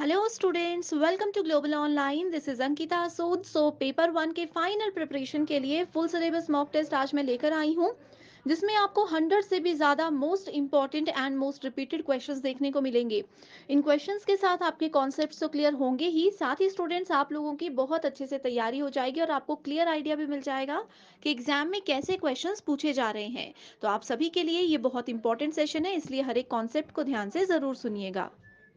Hello students, welcome to global online. This is Ankita Sood. Paper one के final preparation के लिए full syllabus mock test आज मैं लेकर आई हूँ, जिसमें आपको 100 से भी ज़्यादा most important and most repeated questions देखने को मिलेंगे। इन क्वेश्चंस के साथ आपके कॉन्सेप्ट्स तो क्लियर होंगे ही, साथ ही स्टूडेंट्स आप लोगों की बहुत अच्छे से तैयारी हो जाएगी और आपको क्लियर आइडिया भी मिल जाएगा कि एग्जाम में कैसे क्वेश्चंस पूछे जा रहे हैं। तो आप सभी के लिए ये बहुत इंपॉर्टेंट सेशन है, इसलिए हर एक कॉन्सेप्ट को ध्यान से ज़रूर सुनिएगा।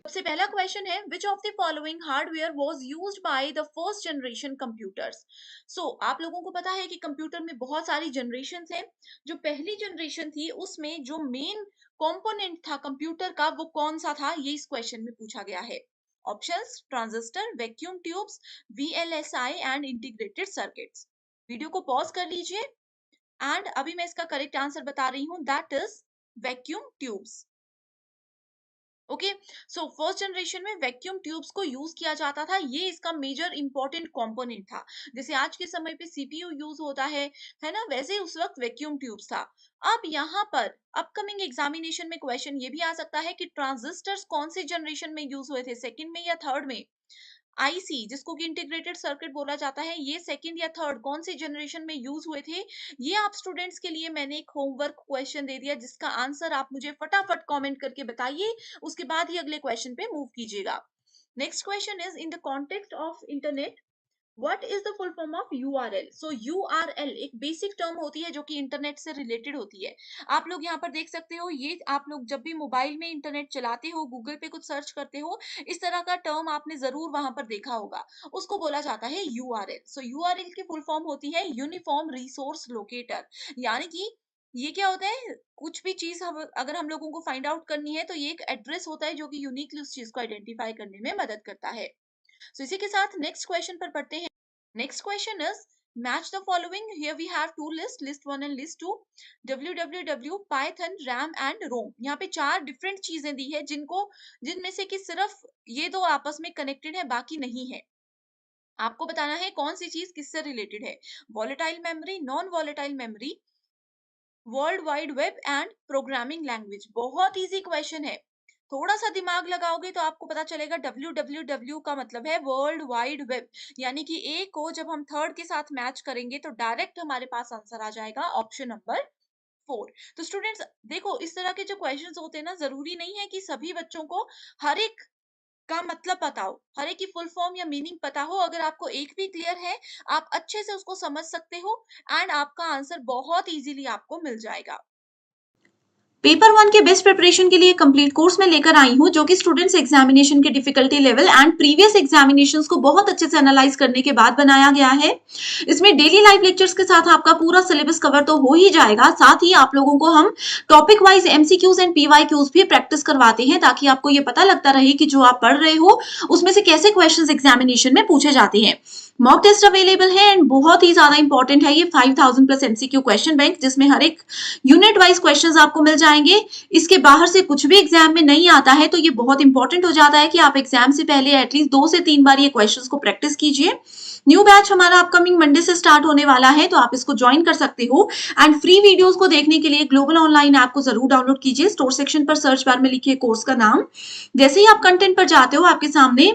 सबसे पहला क्वेश्चन है, which of the following hardware was used by the first generation computers. आप लोगों को पता है कि कंप्यूटर में बहुत सारी जनरेशन हैं। जो पहली जनरेशन थी उसमें जो मेन कंपोनेंट था कंप्यूटर का वो कौन सा था, ये इस क्वेश्चन में पूछा गया है। Options: transistor, vacuum tubes, VLSI and integrated circuits. Video को पॉज कर लीजिए एंड अभी मैं इसका करेक्ट आंसर बता रही हूँ, that is vacuum tubes. Okay, first generation में वैक्यूम ट्यूब्स को यूज किया जाता था, ये इसका मेजर इंपॉर्टेंट कंपोनेंट था। जैसे आज के समय पे सीपीयू यूज होता है ना, वैसे उस वक्त वैक्यूम ट्यूब्स था। अब यहाँ पर अपकमिंग एग्जामिनेशन में क्वेश्चन ये भी आ सकता है कि ट्रांजिस्टर्स कौन से जनरेशन में यूज हुए थे, सेकंड में या थर्ड में। आईसी, जिसको कि इंटीग्रेटेड सर्किट बोला जाता है, ये सेकंड या थर्ड कौन सी जनरेशन में यूज हुए थे। ये आप स्टूडेंट्स के लिए मैंने एक होमवर्क क्वेश्चन दे दिया, जिसका आंसर आप मुझे फटाफट कमेंट करके बताइए, उसके बाद ही अगले क्वेश्चन पे मूव कीजिएगा। Next question is, in the context of internet what is the full form of URL. URL एक बेसिक टर्म होती है जो कि इंटरनेट से रिलेटेड होती है। आप लोग यहाँ पर देख सकते हो, ये आप लोग जब भी मोबाइल में इंटरनेट चलाते हो, गूगल पे कुछ सर्च करते हो, इस तरह का टर्म आपने जरूर वहां पर देखा होगा, उसको बोला जाता है यूआरएल। यूआरएल की फुल फॉर्म होती है यूनिफॉर्म रिसोर्स लोकेटर। यानी कि ये क्या होता है, कुछ भी चीज अगर हम लोगों को फाइंड आउट करनी है तो ये एक एड्रेस होता है जो कि यूनिकली उस चीज को आइडेंटिफाई करने में मदद करता है। इसी के साथ नेक्स्ट क्वेश्चन पर पढ़ते हैं। Next question is, match the following. Here we have two lists, list 1 and list 2. www, Python, RAM and ROM. यहाँ पे चार डिफरेंट चीजें दी है जिनमें से कि सिर्फ ये दो आपस में कनेक्टेड है, बाकी नहीं है। आपको बताना है कौन सी चीज किससे रिलेटेड है। Volatile memory, non volatile memory, world wide web and programming language. बहुत इजी क्वेश्चन है, थोड़ा सा दिमाग लगाओगे तो आपको पता चलेगा। www का मतलब है वर्ल्ड वाइड वेब, यानी कि ए को जब हम थर्ड के साथ मैच करेंगे तो डायरेक्ट हमारे पास आंसर आ जाएगा ऑप्शन नंबर 4। तो स्टूडेंट्स देखो, इस तरह के जो क्वेश्चंस होते हैं ना, जरूरी नहीं है कि सभी बच्चों को हर एक का मतलब पता हो, हर एक की फुल फॉर्म या मीनिंग पता हो। अगर आपको एक भी क्लियर है, आप अच्छे से उसको समझ सकते हो एंड आपका आंसर बहुत इजीली आपको मिल जाएगा। पेपर वन के बेस्ट प्रिपरेशन के लिए कंप्लीट कोर्स में लेकर आई हूँ, जो कि स्टूडेंट्स एग्जामिनेशन के difficulty level and previous examinations को बहुत अच्छे से एनालाइज करने के बाद बनाया गया है। इसमें डेली लाइव लेक्चर्स के साथ आपका पूरा सिलेबस कवर तो हो ही जाएगा, साथ ही आप लोगों को हम topic wise MCQs and PYQs भी प्रैक्टिस करवाते हैं, ताकि आपको ये पता लगता रहे कि जो आप पढ़ रहे हो उसमें से कैसे क्वेश्चन एग्जामिनेशन में पूछे जाते हैं। मॉक टेस्ट अवेलेबल है एंड बहुत ही ज्यादा इंपॉर्टेंट है ये 5000 प्लस एमसीक्यू क्वेश्चन बैंक, जिसमें हर एक यूनिट वाइज क्वेश्चंस आपको मिल जाएंगे। इसके बाहर से कुछ भी एग्जाम में नहीं आता है, तो ये बहुत इंपॉर्टेंट हो जाता है कि आप एग्जाम से पहले एटलीस्ट 2 से 3 बार ये क्वेश्चंस को प्रैक्टिस कीजिए। न्यू बैच हमारा अपकमिंग मंडे से स्टार्ट होने वाला है, तो आप इसको ज्वाइन कर सकते हो। एंड फ्री वीडियोस को देखने के लिए ग्लोबल ऑनलाइन ऐप को जरूर डाउनलोड कीजिए। स्टोर सेक्शन पर सर्च बार में लिखिए कोर्स का नाम। जैसे ही आप कंटेंट पर जाते हो, आपके सामने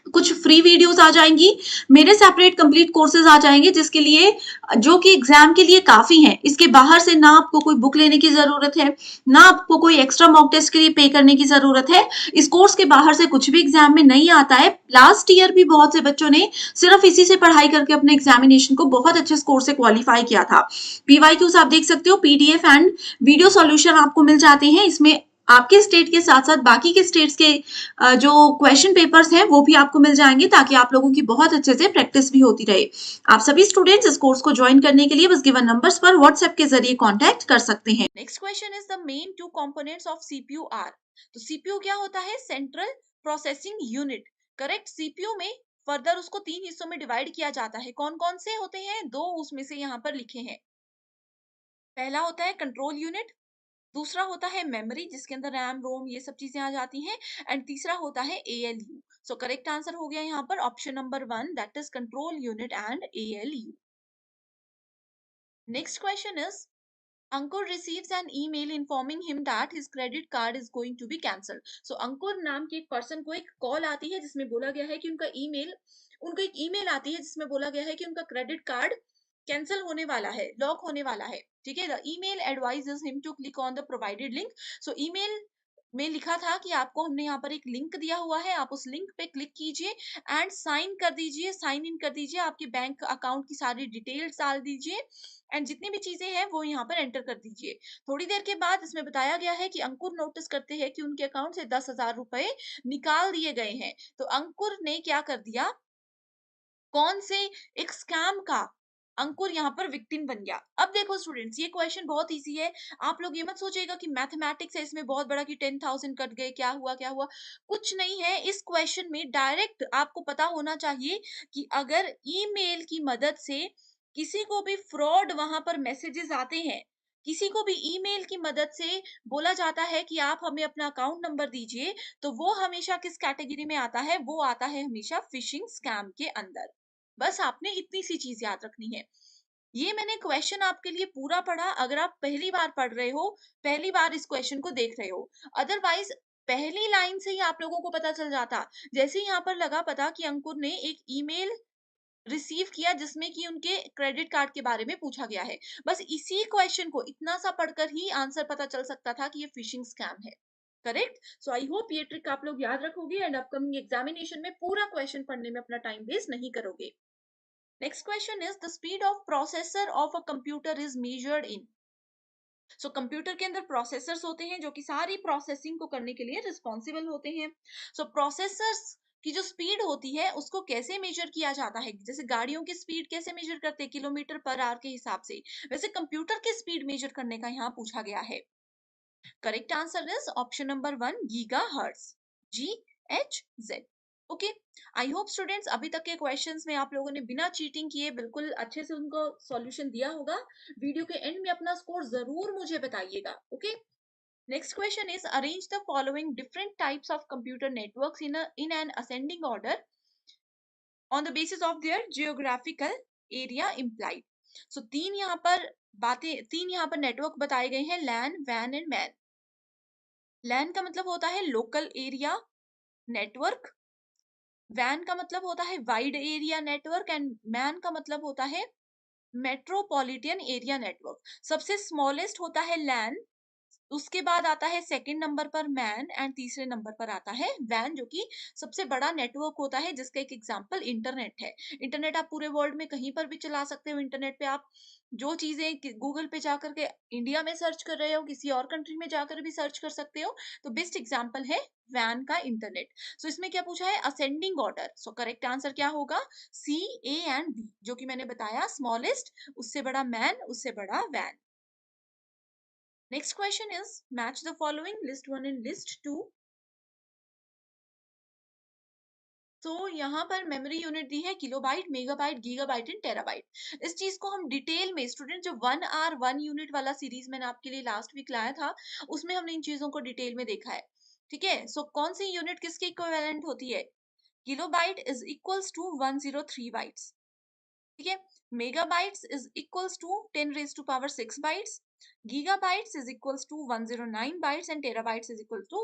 कुछ फ्री वीडियोस आ जाएंगी, मेरे सेपरेट कंप्लीट कोर्सेज आ जाएंगे, जिसके लिए जो कि एग्जाम के लिए काफी है। इसके बाहर से ना आपको कोई बुक लेने की जरूरत है, ना आपको कोई एक्स्ट्रा मॉक टेस्ट के लिए पे करने की जरूरत है। इस कोर्स के बाहर से कुछ भी एग्जाम में नहीं आता है। लास्ट ईयर भी बहुत से बच्चों ने सिर्फ इसी से पढ़ाई करके अपने एग्जामिनेशन को बहुत अच्छे स्कोर से क्वालिफाई किया था। पीवाईक्यूज आप देख सकते हो, पीडीएफ एंड वीडियो सॉल्यूशन आपको मिल जाते हैं। इसमें आपके स्टेट के साथ साथ बाकी के स्टेट्स के जो क्वेश्चन पेपर्स हैं वो भी आपको मिल जाएंगे, ताकि आप लोगों की बहुत अच्छे से प्रैक्टिस भी होती रहे। आप सभी स्टूडेंट्स इस कोर्स को ज्वाइन करने के लिए बस गिवन नंबर्स पर व्हाट्सएप के जरिए कांटेक्ट कर सकते हैं। Next question is, the main two components of CPU are. तो सीपीयू क्या होता है, central processing unit. Correct, CPU में फर्दर उसको 3 हिस्सों में डिवाइड किया जाता है। कौन कौन से होते हैं, 2 उसमें से यहाँ पर लिखे हैं। पहला होता है कंट्रोल यूनिट, दूसरा होता है मेमोरी, जिसके अंदर रैम रोम ये सब चीजें आ जाती हैं, एंड तीसरा होता है एएलयू। करेक्ट आंसर हो गया यहाँ पर option number 1, that is control unit and ALU. Next question is, Ankur receives an email informing him that his credit card is going to be cancelled. So Ankur नाम के एक पर्सन को एक कॉल आती है जिसमें बोला गया है कि उनको एक ईमेल आती है जिसमें बोला गया है कि उनका क्रेडिट कार्ड कैंसिल होने वाला है, लॉक होने वाला है। ठीक है, the email advises him to click on the provided link. So email में लिखा था कि आपको हमने यहाँ पर एक लिंक दिया हुआ है, आप उस लिंक पे क्लिक कीजिए एंड साइन कर दीजिए, साइन इन कर दीजिए, आपके बैंक अकाउंट की सारी डिटेल्स डाल दीजिए एंड जितनी भी चीजें हैं वो यहाँ पर एंटर कर दीजिए। थोड़ी देर के बाद इसमें बताया गया है कि अंकुर नोटिस करते हैं कि उनके अकाउंट से 10,000 रुपए निकाल दिए गए हैं। तो अंकुर ने क्या कर दिया, कौन से एक स्कैम का अंकुर यहाँ पर विक्टिम बन गया। अब देखो स्टूडेंट्स, ये क्वेश्चन बहुत इजी है। आप लोग ये मत सोचिएगा कि मैथमेटिक्स है इसमें बहुत बड़ा कि 10,000 कट गए, क्या हुआ क्या हुआ, कुछ नहीं है। इस क्वेश्चन में डायरेक्ट आपको पता होना चाहिए कि अगर ईमेल की मदद से किसी को भी फ्रॉड वहां पर मैसेजेस आते हैं, किसी को भी ईमेल की मदद से बोला जाता है कि आप हमें अपना अकाउंट नंबर दीजिए, तो वो हमेशा किस कैटेगरी में आता है, वो आता है हमेशा फिशिंग स्कैम के अंदर। बस आपने इतनी सी चीज याद रखनी है। ये मैंने क्वेश्चन आपके लिए पूरा पढ़ा, अगर आप पहली बार पढ़ रहे हो, पहली बार इस क्वेश्चन को देख रहे हो। अदरवाइज पहली लाइन से ही आप लोगों को पता चल जाता। जैसे ही यहाँ पर लगा पता कि अंकुर ने एक ईमेल रिसीव किया जिसमें कि उनके क्रेडिट कार्ड के बारे में पूछा गया है, बस इसी क्वेश्चन को इतना सा पढ़कर ही आंसर पता चल सकता था कि ये फिशिंग स्कैम है। करेक्ट। सो आई होप ये ट्रिक आप लोग याद रखोगे एंड अपकमिंग एग्जामिनेशन में पूरा क्वेश्चन पढ़ने में अपना टाइम वेस्ट नहीं करोगे। Next question is the speed of processor of a computer is measured in. So computer के अंदर प्रोसेसर्स होते हैं जो कि सारी प्रोसेसिंग को करने के लिए रिस्पॉन्सिबल होते हैं। सो प्रोसेसर्स की जो स्पीड होती है उसको कैसे मेजर किया जाता है, जैसे गाड़ियों की स्पीड कैसे मेजर करते हैं, किलोमीटर पर आवर के हिसाब से, वैसे कंप्यूटर की स्पीड मेजर करने का यहाँ पूछा गया है। Correct answer is option number 1 gigahertz, GHz। Okay, I hope students अभी तक के क्वेश्चंस में आप लोगों ने बिना चीटिंग किए बिल्कुल अच्छे से उनको सॉल्यूशन दिया होगा। वीडियो के एंड में अपना स्कोर जरूर मुझे बताइएगा। Okay, next question is arrange the following different types of computer networks in an ascending order on the basis of their geographical area implied. So तीन यहाँ पर नेटवर्क बताए गए हैं, लैन, वैन एंड मैन। लैन का मतलब होता है लोकल एरिया नेटवर्क, वैन का मतलब होता है wide area network and man का मतलब होता है मेट्रोपॉलिटन एरिया नेटवर्क। सबसे स्मॉलेस्ट होता है लैन, उसके बाद आता है सेकंड नंबर पर मैन एंड तीसरे नंबर पर आता है वैन, जो कि सबसे बड़ा नेटवर्क होता है जिसका एक एग्जांपल इंटरनेट है। इंटरनेट आप पूरे वर्ल्ड में कहीं पर भी चला सकते हो। इंटरनेट पे आप जो चीजें गूगल पे जाकर के इंडिया में सर्च कर रहे हो, किसी और कंट्री में जाकर भी सर्च कर सकते हो। तो बेस्ट एग्जांपल है वैन का इंटरनेट। सो इसमें क्या पूछा है, असेंडिंग ऑर्डर। सो करेक्ट आंसर क्या होगा, C, A एंड B, जो कि मैंने बताया स्मॉलेस्ट, उससे बड़ा मैन, उससे बड़ा van. Next question is match the following, list 1 and list 2। तो यहाँ पर मेमोरी यूनिट दी है kilobyte, megabyte, gigabyte and terabyte. इस चीज को हम डिटेल में स्टूडेंट, जो 1 आवर 1 यूनिट वाला सीरीज मैंने आपके लिए लास्ट वीक लाया था, उसमें हमने इन चीजों को डिटेल में देखा है। ठीक है, सो कौन सी यूनिट किसके इक्विवेलेंट होती है, kilobyte is equals to 103 bytes. ठीक है, megabytes is equals to 10⁶ bytes, gigabytes is equals to 109 bytes and terabytes is equals to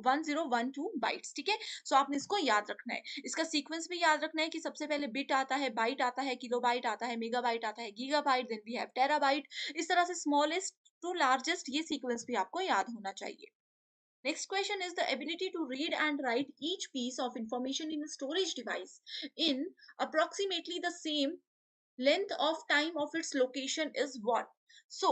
1012 bytes। ठीक है, सो आपने इसको याद रखना है, इसका सीक्वेंस भी याद रखना है कि सबसे पहले बिट आता है, बाइट आता है, किलोबाइट आता है, मेगाबाइट आता है, gigabyte, then we have terabyte. इस तरह से स्मॉलेस्ट टू लार्जेस्ट ये सीक्वेंस भी आपको याद होना चाहिए। Next question is the ability to read and write each piece of information in a storage device in approximately the same length of time of its location is what? So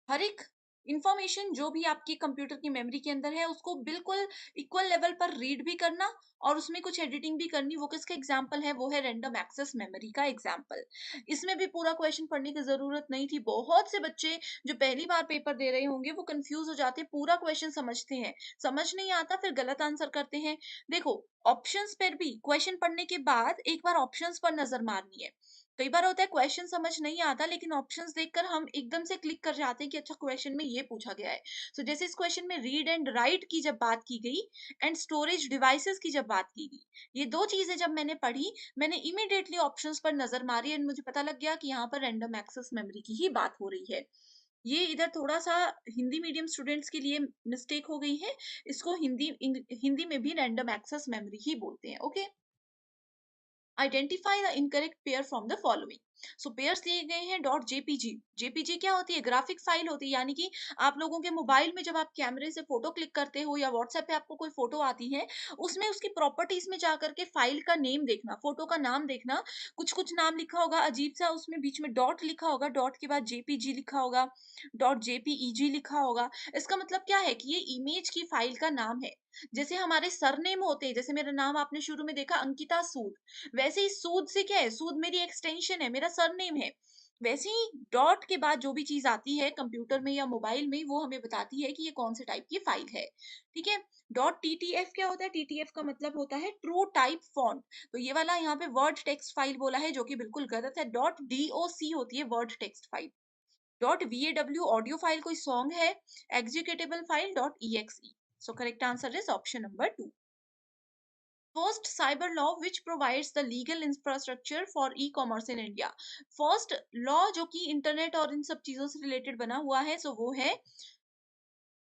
हर एक information जो भी आपकी computer की memory के अंदर है उसको बिल्कुल इक्वल लेवल पर रीड भी करना और उसमें कुछ एडिटिंग भी करनी, वो किसका एग्जाम्पल है, वो है रैंडम एक्सेस मेमोरी का एग्जाम्पल। इसमें भी पूरा क्वेश्चन पढ़ने की जरूरत नहीं थी। बहुत से बच्चे जो पहली बार पेपर दे रहे होंगे वो कंफ्यूज हो जाते हैं, पूरा क्वेश्चन समझते हैं, समझ नहीं आता फिर गलत आंसर करते हैं। देखो ऑप्शंस पर भी क्वेश्चन पढ़ने के बाद एक बार ऑप्शंस पर नजर मारनी है। कई बार होता है क्वेश्चन समझ नहीं आता, लेकिन ऑप्शंस देखकर हम एकदम से क्लिक कर जाते हैं कि अच्छा क्वेश्चन में ये पूछा गया है। सो जैसे इस क्वेश्चन में रीड एंड राइट की जब बात की गई एंड स्टोरेज डिवाइसेस की जब बात की गई, ये दो चीजें जब मैंने पढ़ी, मैंने इमीडिएटली ऑप्शंस पर नजर मारी एंड मुझे पता लग गया कि यहाँ पर रैंडम एक्सेस मेमोरी की ही बात हो रही है। ये इधर थोड़ा सा हिंदी मीडियम स्टूडेंट्स के लिए मिस्टेक हो गई है। इसको हिंदी में भी रैंडम एक्सेस मेमोरी ही बोलते हैं। Okay, identify the incorrect pair from the following. So pairs दिए गए हैं डॉट जेपीजी। जेपीजी क्या होती है? ग्राफिक फाइल होती है, यानी कि आप लोगों के मोबाइल में जब आप कैमरे से फोटो क्लिक करते हो या व्हाट्सएप पे आपको कोई फोटो आती है, उसमें उसकी प्रॉपर्टीज में जाकर के फाइल का नेम देखना, फोटो का नाम देखना। कुछ कुछ नाम लिखा होगा अजीब सा, उसमें बीच में डॉट लिखा होगा, डॉट के बाद जेपीजी लिखा होगा, डॉट जेपीईजी लिखा होगा। इसका मतलब क्या है कि ये इमेज की फाइल का नाम है। जैसे हमारे सरनेम होते हैं, जैसे मेरा नाम आपने शुरू में देखा अंकिता सूद, वैसे ही सूद से क्या है, सूद मेरी एक्सटेंशन है, मेरा सरनेम है। वैसे ही डॉट के बाद जो भी चीज आती है कंप्यूटर में या मोबाइल में, वो हमें बताती है कि ये कौन से टाइप की फाइल है। ठीक है। डॉट टीटीएफ क्या होता है? टीटीएफ का मतलब होता है ट्रू टाइप फॉन्ट। तो ये वाला यहाँ पे वर्ड टेक्स्ट फाइल बोला है, जो कि बिल्कुल गलत है। डॉट डीओसी होती है word text file. Dot VAW audio file कोई सॉन्ग है। Executable file dot EXE. So correct answer is option number 2। First cyber law which provides the legal infrastructure for e-commerce in India। First law जो कि internet और इन सब चीजों से related बना हुआ है, सो वो है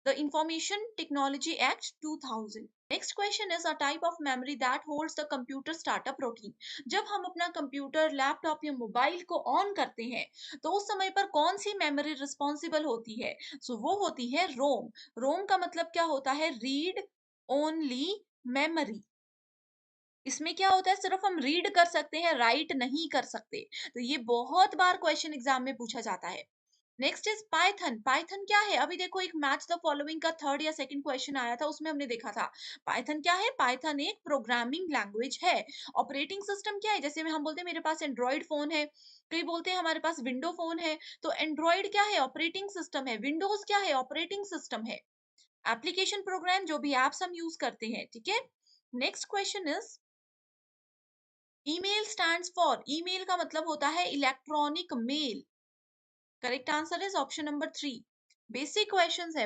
the information technology act 2000। Next question is a type of memory that holds the computer startup routine. जब हम अपना कंप्यूटर, लैपटॉप या मोबाइल को ऑन करते हैं, तो उस समय पर कौन सी मेमोरी रिस्पॉन्सिबल होती है? सो वो होती है रोम। रोम का मतलब क्या होता है? Read only memory. इसमें क्या होता है? सिर्फ हम रीड कर सकते हैं, राइट नहीं कर सकते। तो ये बहुत बार क्वेश्चन एग्जाम में पूछा जाता है। Next is Python. पाइथन क्या है? अभी देखो, एक मैच द फॉलोइंग का थर्ड या सेकंड क्वेश्चन आया था, उसमें हमने देखा था पाइथन क्या है। पाइथन एक प्रोग्रामिंग लैंग्वेज है। ऑपरेटिंग सिस्टम क्या है? जैसे में हम बोलते हैं मेरे पास एंड्रॉइड फोन है, कई बोलते हैं हमारे पास विंडो फोन है। तो एंड्रॉइड क्या है? ऑपरेटिंग सिस्टम है। विंडोज क्या है? ऑपरेटिंग सिस्टम है। एप्लीकेशन प्रोग्राम जो भी एप्स हम यूज करते हैं। ठीक है। Next question is email stands for. Email का मतलब होता है electronic mail. Correct answer is option number 3। Basic questions है।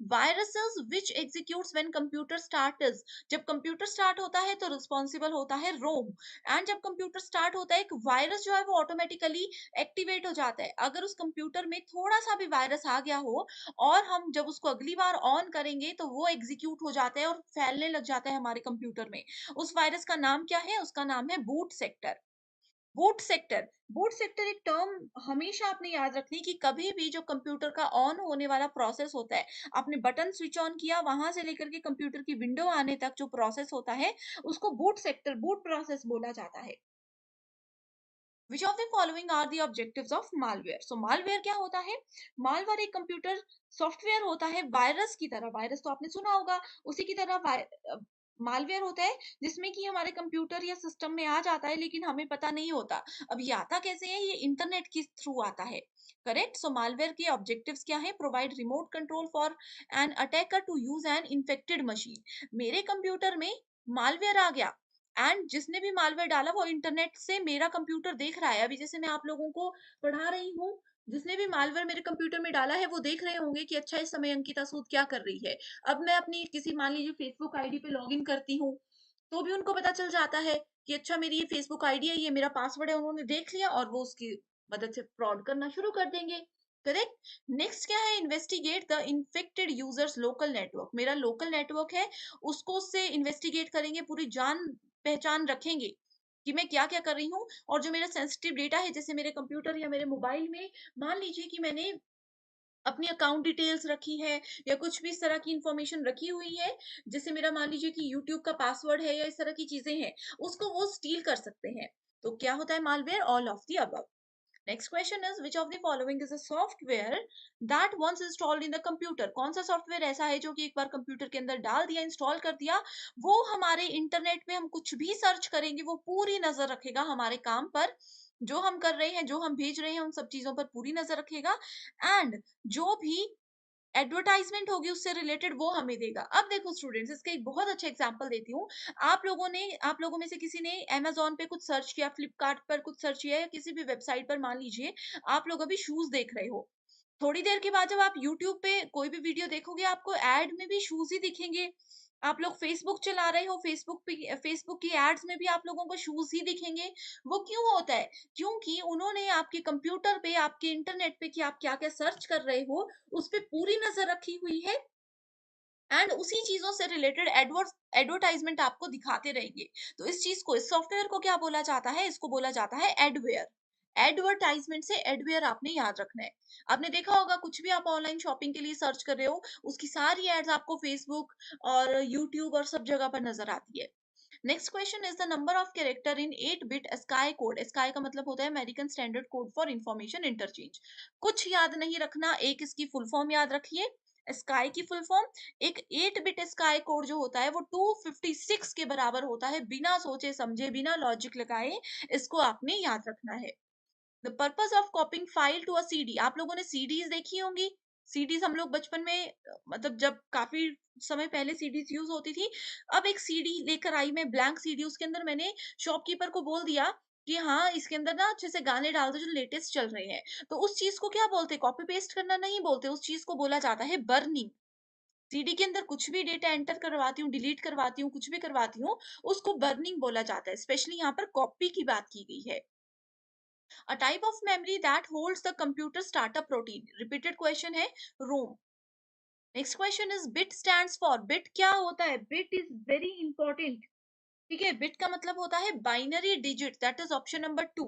Viruses which executes when computer start is. जब कंप्यूटर स्टार्ट होता है तो रिस्पॉन्सिबल होता है रोम। एंड जब कंप्यूटर स्टार्ट होता है, एक वायरस जो है वो ऑटोमेटिकली एक्टिवेट हो जाता है। अगर उस कंप्यूटर में थोड़ा सा भी वायरस आ गया हो और हम जब उसको अगली बार ऑन करेंगे, तो वो एग्जीक्यूट हो जाता है और फैलने लग जाता है हमारे कंप्यूटर में। उस वायरस का नाम क्या है? उसका नाम है boot sector. Boot sector. Boot sector एक टर्म हमेशा आपने याद रखनी कि कभी भी जो कंप्यूटर का ऑन होने वाला प्रोसेस होता है, आपने बटन स्विच ऑन किया, वहां से लेकर के कंप्यूटर की विंडो आने तक जो प्रोसेस होता है, उसको बूट सेक्टर, बूट प्रोसेस बोला जाता है। Which of the following are the objectives of malware. So malware क्या होता है? मालवेयर एक कंप्यूटर सॉफ्टवेयर होता है वायरस की तरह। वायरस तो आपने सुना होगा, उसी की तरह मालवेयर होता है, जिसमें कि हमारे कंप्यूटर या सिस्टम में आ जाता है, लेकिन हमें पता नहीं होता। अब ये आता कैसे है? ये इंटरनेट के थ्रू आता है। करेक्ट। सो मालवेयर के ऑब्जेक्टिव्स क्या है? Provide remote control for an attacker to use an infected machine. मेरे कंप्यूटर में मालवेयर आ गया, एंड जिसने भी मालवेयर डाला वो इंटरनेट से मेरा कंप्यूटर देख रहा है। अभी जैसे मैं आप लोगों को पढ़ा रही हूँ, जिसने भी मालवेयर मेरे कंप्यूटर में डाला है, वो देख रहे होंगे कि अच्छा इस समय अंकिता सूद क्या कर रही है। अब मैं अपनी किसी, मान लीजिए, फेसबुक आईडी पे लॉगिन करती हूँ, तो भी उनको पता चल जाता है कि अच्छा मेरी ये फेसबुक आईडी है, ये मेरा पासवर्ड है, उन्होंने देख लिया और वो उसकी मदद से फ्रॉड करना शुरू कर देंगे। करेक्ट। नेक्स्ट क्या है? Investigate the infected users local network. मेरा लोकल नेटवर्क है, उसको उससे इन्वेस्टिगेट करेंगे, पूरी जान पहचान रखेंगे कि मैं क्या क्या कर रही हूँ। और जो मेरा सेंसिटिव डेटा है, जैसे मेरे कंप्यूटर या मेरे मोबाइल में, मान लीजिए कि मैंने अपनी अकाउंट डिटेल्स रखी है या कुछ भी इस तरह की इंफॉर्मेशन रखी हुई है, जैसे मेरा मान लीजिए कि यूट्यूब का पासवर्ड है या इस तरह की चीजें हैं, उसको वो स्टील कर सकते हैं। तो क्या होता है? Malware. All of the above. Next question is which of the following is a software that once installed in the computer. कौन सा सॉफ्टवेयर ऐसा है जो कि एक बार कंप्यूटर के अंदर डाल दिया, इंस्टॉल कर दिया, वो हमारे इंटरनेट में हम कुछ भी सर्च करेंगे, वो पूरी नजर रखेगा हमारे काम पर, जो हम कर रहे हैं, जो हम भेज रहे हैं, उन सब चीजों पर पूरी नजर रखेगा। एंड जो भी एडवर्टाइजमेंट होगी उससे रिलेटेड, वो हमें देगा। अब देखो स्टूडेंट्स, इसका एक बहुत अच्छा एग्जांपल देती हूँ। आप लोगों में से किसी ने अमेज़न पे कुछ सर्च किया, फ्लिपकार्ट पर कुछ सर्च किया, या किसी भी वेबसाइट पर मान लीजिए आप लोग अभी शूज़ देख रहे हो। थोड़ी देर के बाद जब आप यूट्यूब पे कोई भी वीडियो देखोगे, आपको ऐड में भी शूज़ ही दिखेंगे। आप लोग फेसबुक चला रहे हो, फेसबुक की एड्स में भी आप लोगों को शूज़ ही दिखेंगे। वो क्यों होता है? क्योंकि उन्होंने आपके कंप्यूटर पे, आपके इंटरनेट पे कि आप क्या-क्या सर्च कर रहे हो, उस पे पूरी नज़र रखी हुई है, एंड उसी चीज़ों से रिलेटेड एडवर्टाइज़मेंट आपको दिखाते रहेंगे। तो इस चीज़ को, इस सॉफ्टवेयर को क्या बोला जाता है? इसको बोला जाता है एडवेयर। एडवर्टाइज़मेंट से एडवेयर आपने याद रखना है। आपने देखा होगा कुछ भी आप ऑनलाइन शॉपिंग के लिए सर्च कर रहे हो, उसकी सारी एड्स आपको फेसबुक और यूट्यूब और सब जगह पर नज़र आती है। Next question is the number of character in 8 bit sky code. Sky का मतलब होता है American standard code for information interchange. कुछ याद नहीं रखना, एक इसकी फुल फॉर्म याद रखिए। स्काई की फुल फॉर्म, एक 8 बिट स्काई कोड जो होता है वो 256 के बराबर होता है। बिना सोचे समझे, बिना लॉजिक लगाए इसको आपने याद रखना है। The purpose of copying file to a CD. आप लोगों ने सीडीज देखी होंगी। सीडीज हम लोग बचपन में मतलब जब काफी समय पहले सीडीज यूज होती थी। अब एक सीडी लेकर आई मैं, ब्लैंक सीडी, उसके अंदर मैंने शॉपकीपर को बोल दिया कि हाँ इसके अंदर ना अच्छे से गाने डाल दो जो लेटेस्ट चल रहे हैं। तो उस चीज को क्या बोलते हैं? कॉपी पेस्ट करना नहीं बोलते, उस चीज को बोला जाता है बर्निंग। सीडी के अंदर कुछ भी डेटा एंटर करवाती हूँ, डिलीट करवाती हूँ, कुछ भी करवाती हूँ, उसको बर्निंग बोला जाता है। स्पेशली यहाँ पर कॉपी की बात की गई है। A type of memory that holds the computer startup routine. Repeated question है, ROM. Next question is bit stands for. Bit क्या होता है? Bit is very important. ठीक है, bit का मतलब होता है binary digit, that is option number 2।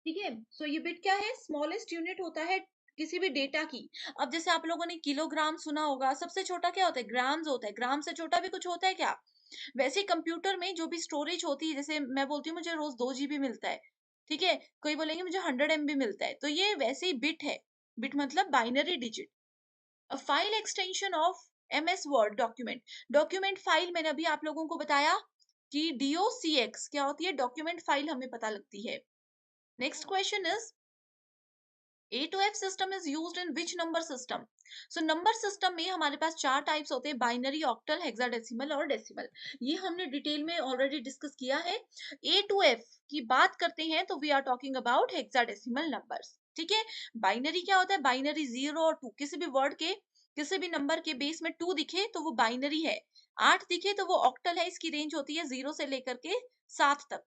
ठीक है, सो ये बिट क्या है? स्मॉलेस्ट यूनिट होता है किसी भी डेटा की। अब जैसे आप लोगों ने किलोग्राम सुना होगा, सबसे छोटा क्या होता है? ग्राम्स होता है। ग्राम से छोटा भी कुछ होता है क्या? वैसे कंप्यूटर में जो भी स्टोरेज होती है, जैसे मैं बोलती हूँ मुझे रोज 2 जीबी मिलता है, ठीक है, कोई बोलेंगे मुझे 100 MB मिलता है, तो ये वैसे ही बिट है। बिट मतलब binary digit. A file extension of MS word document. Document file मैंने अभी आप लोगों को बताया कि DOCX क्या होती है, डॉक्यूमेंट फाइल हमें पता लगती है। Next question is A to F system is used in which number system? So number system में हमारे पास 4 टाइप्स होते हैं, बाइनरी, ऑक्टल, हेक्साडेसिमल और डेसिमल। ये हमने डिटेल में ऑलरेडी डिस्कस किया है। A to F की बात करते हैं तो we are talking about hexadecimal numbers. ठीक है, बाइनरी क्या होता है? बाइनरी 0 और 2, किसी भी वर्ड के, किसी भी नंबर के बेस में 2 दिखे तो वो बाइनरी है। 8 दिखे तो वो ऑक्टल है। इसकी रेंज होती है 0 से लेकर के 7 तक।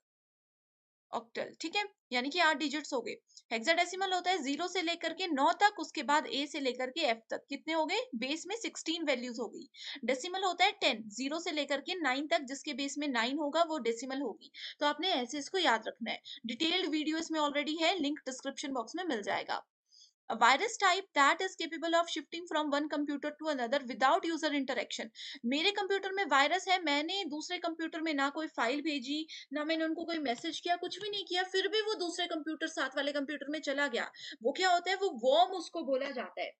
ऑक्टल, ठीक है, यानी कि 8 डिजिट्स हो गए। हेक्साडेसिमल होता है 0 से लेकर के 9 तक, उसके बाद ए से लेकर के एफ तक। कितने हो गए? बेस में 16 वैल्यूज हो गई। डेसिमल होता है 10, 0 से लेकर के 9 तक, जिसके बेस में 9 होगा वो डेसिमल होगी। तो आपने ऐसे इसको याद रखना है। डिटेल्ड वीडियो इसमें ऑलरेडी है, लिंक डिस्क्रिप्शन बॉक्स में मिल जाएगा। A virus type that is capable of shifting from one computer to another without user interaction. मेरे कंप्यूटर में वायरस है, मैंने दूसरे कंप्यूटर में ना कोई फाइल भेजी, ना मैंने उनको कोई मैसेज किया, कुछ भी नहीं किया, फिर भी वो दूसरे कंप्यूटर, साथ वाले कंप्यूटर में चला गया। वो क्या होता है? वो वॉर्म उसको बोला जाता है।